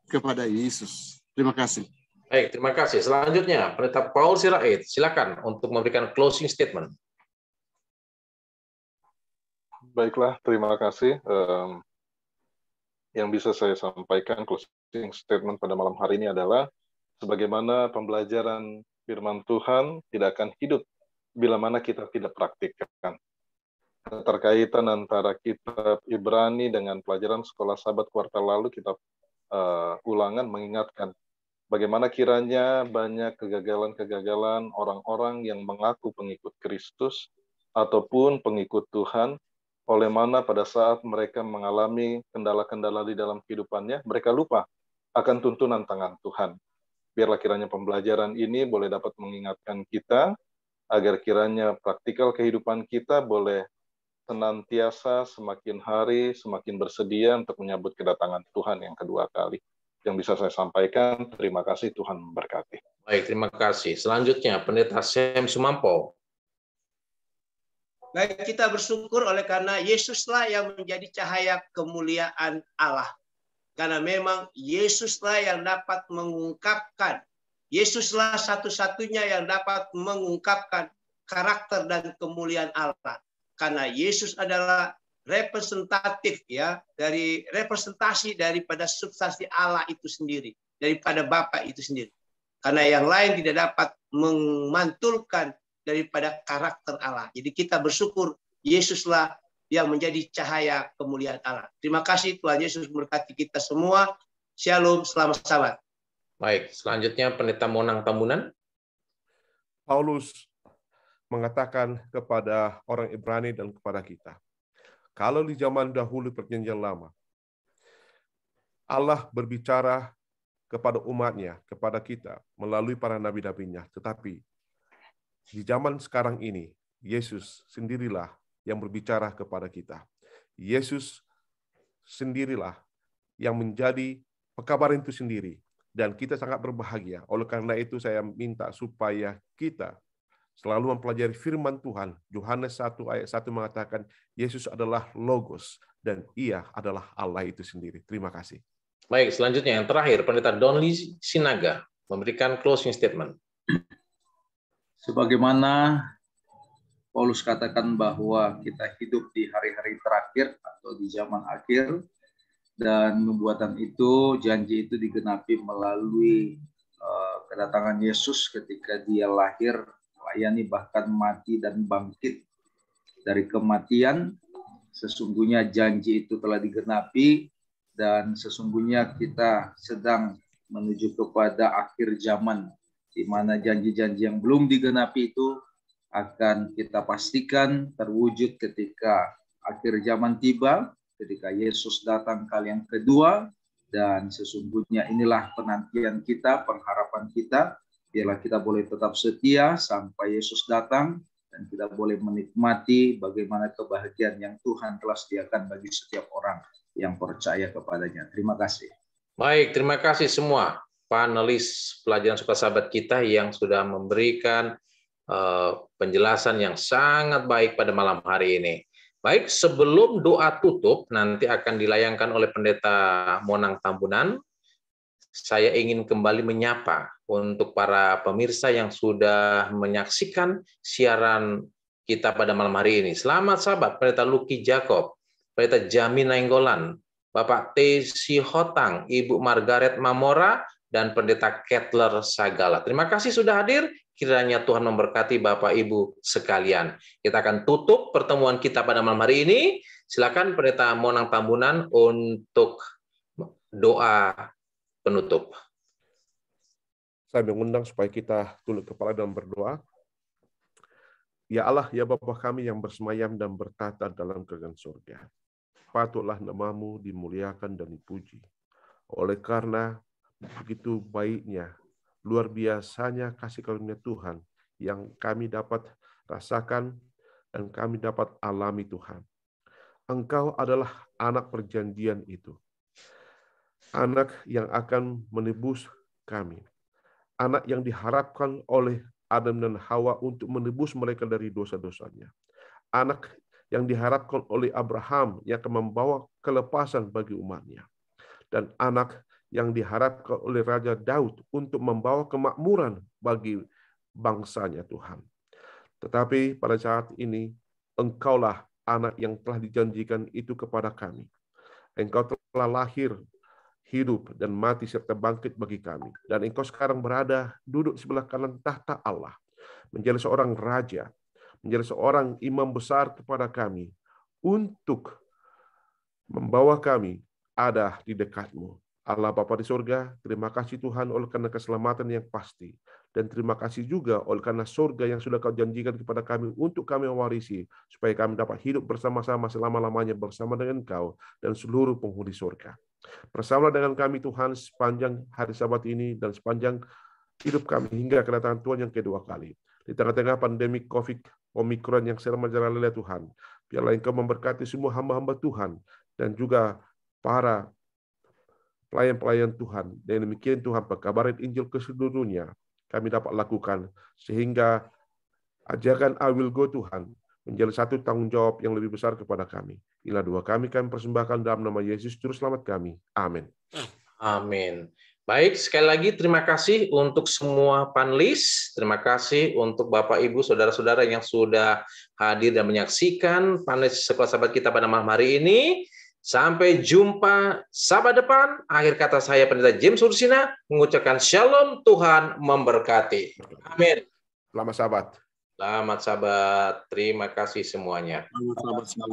Speaker 5: kepada Yesus. Terima kasih.
Speaker 1: Baik, terima kasih. Selanjutnya, Pendeta Paul Sirait, silakan untuk memberikan closing statement.
Speaker 6: Baiklah, terima kasih. Yang bisa saya sampaikan closing statement pada malam hari ini adalah sebagaimana pembelajaran firman Tuhan tidak akan hidup bila mana kita tidak praktikkan. Keterkaitan antara kitab Ibrani dengan pelajaran sekolah Sabat kuartal lalu, kitab ulangan mengingatkan bagaimana kiranya banyak kegagalan-kegagalan orang-orang yang mengaku pengikut Kristus ataupun pengikut Tuhan, oleh mana pada saat mereka mengalami kendala-kendala di dalam kehidupannya, mereka lupa akan tuntunan tangan Tuhan. Biarlah kiranya pembelajaran ini boleh dapat mengingatkan kita, agar kiranya praktikal kehidupan kita boleh senantiasa semakin hari semakin bersedia untuk menyambut kedatangan Tuhan yang kedua kali. Yang bisa saya sampaikan, terima kasih, Tuhan memberkati.
Speaker 1: Baik, terima kasih. Selanjutnya, Pendeta Sam Sumampo.
Speaker 3: Baik, kita bersyukur oleh karena Yesuslah yang menjadi cahaya kemuliaan Allah. Karena memang Yesuslah yang dapat mengungkapkan, Yesuslah satu-satunya yang dapat mengungkapkan karakter dan kemuliaan Allah. Karena Yesus adalah representatif ya, dari representasi daripada substansi Allah itu sendiri, daripada Bapa itu sendiri. Karena yang lain tidak dapat memantulkan daripada karakter Allah. Jadi kita bersyukur Yesuslah yang menjadi cahaya kemuliaan Allah. Terima kasih, Tuhan Yesus memberkati kita semua. Shalom, selamat Sabat.
Speaker 1: Baik, selanjutnya Pendeta Monang Tambunan.
Speaker 4: Paulus mengatakan kepada orang Ibrani dan kepada kita, kalau di zaman dahulu perjanjian lama, Allah berbicara kepada umatnya, kepada kita, melalui para nabi-nabinya, tetapi di zaman sekarang ini, Yesus sendirilah yang berbicara kepada kita. Yesus sendirilah yang menjadi pekabaran itu sendiri. Dan kita sangat berbahagia. Oleh karena itu saya minta supaya kita selalu mempelajari firman Tuhan. Yohanes 1 ayat 1 mengatakan, Yesus adalah Logos dan ia adalah Allah itu sendiri. Terima kasih.
Speaker 1: Baik, selanjutnya yang terakhir, Pendeta Donli Sinaga memberikan closing statement.
Speaker 2: Sebagaimana Paulus katakan bahwa kita hidup di hari-hari terakhir atau di zaman akhir, dan nubuatan itu, janji itu digenapi melalui kedatangan Yesus ketika dia lahir, melayani bahkan mati dan bangkit dari kematian. Sesungguhnya janji itu telah digenapi dan sesungguhnya kita sedang menuju kepada akhir zaman, di mana janji-janji yang belum digenapi itu akan kita pastikan terwujud ketika akhir zaman tiba, ketika Yesus datang kali yang kedua. Dan sesungguhnya inilah penantian kita, pengharapan kita. Biarlah kita boleh tetap setia sampai Yesus datang, dan kita boleh menikmati bagaimana kebahagiaan yang Tuhan telah sediakan bagi setiap orang yang percaya kepadanya. Terima kasih.
Speaker 1: Baik, terima kasih semua panelis pelajaran Suka Sabat kita yang sudah memberikan penjelasan yang sangat baik pada malam hari ini. Baik, sebelum doa tutup nanti akan dilayangkan oleh Pendeta Monang Tambunan, saya ingin kembali menyapa untuk para pemirsa yang sudah menyaksikan siaran kita pada malam hari ini. Selamat sahabat, Pendeta Luki Jacob, Pendeta Jamin Nainggolan, Bapak T. Sihotang, Ibu Margaret Mamora, dan Pendeta Kettler Sagala. Terima kasih sudah hadir. Kiranya Tuhan memberkati Bapak Ibu sekalian. Kita akan tutup pertemuan kita pada malam hari ini. Silakan Pendeta Monang Tambunan untuk doa penutup.
Speaker 4: Saya mengundang supaya kita tunduk kepala dan berdoa. Ya Allah, ya Bapa kami yang bersemayam dan bertata dalam kerajaan surga. Patutlah nama-Mu dimuliakan dan dipuji. Oleh karena begitu baiknya, luar biasanya kasih karunia Tuhan yang kami dapat rasakan dan kami dapat alami Tuhan. Engkau adalah anak perjanjian itu. Anak yang akan menebus kami. Anak yang diharapkan oleh Adam dan Hawa untuk menebus mereka dari dosa-dosanya. Anak yang diharapkan oleh Abraham yang akan membawa kelepasan bagi umatnya. Dan anak yang diharapkan oleh Raja Daud untuk membawa kemakmuran bagi bangsanya Tuhan. Tetapi pada saat ini, Engkaulah anak yang telah dijanjikan itu kepada kami. Engkau telah lahir, hidup, dan mati serta bangkit bagi kami. Dan Engkau sekarang berada, duduk sebelah kanan tahta Allah, menjadi seorang raja, menjadi seorang imam besar kepada kami, untuk membawa kami ada di dekat-Mu. Allah Bapa di surga, terima kasih Tuhan oleh karena keselamatan yang pasti. Dan terima kasih juga oleh karena surga yang sudah Kau janjikan kepada kami untuk kami mewarisi, supaya kami dapat hidup bersama-sama selama-lamanya bersama dengan Kau dan seluruh penghuni surga. Bersama dengan kami Tuhan sepanjang hari Sabat ini dan sepanjang hidup kami hingga kedatangan Tuhan yang kedua kali. Di tengah-tengah pandemi COVID Omikron yang sedang merajalela Tuhan, biarlah Engkau memberkati semua hamba-hamba Tuhan dan juga para pelayan-pelayan Tuhan. Dan demikian Tuhan, pekabaran Injil ke seluruh dunia kami dapat lakukan, sehingga ajakan I will go Tuhan menjadi satu tanggung jawab yang lebih besar kepada kami. Inilah doa kami persembahkan dalam nama Yesus Juru Selamat kami. Amin.
Speaker 1: Amin. Baik, sekali lagi terima kasih untuk semua panelis. Terima kasih untuk Bapak, Ibu, Saudara-saudara yang sudah hadir dan menyaksikan panelis sekelas sahabat kita pada malam hari ini. Sampai jumpa Sabat depan. Akhir kata saya Pendeta James Ursina mengucapkan Shalom, Tuhan memberkati. Amin.
Speaker 4: Selamat Sabat.
Speaker 1: Selamat Sabat. Terima kasih semuanya.
Speaker 5: Selamat Sabat.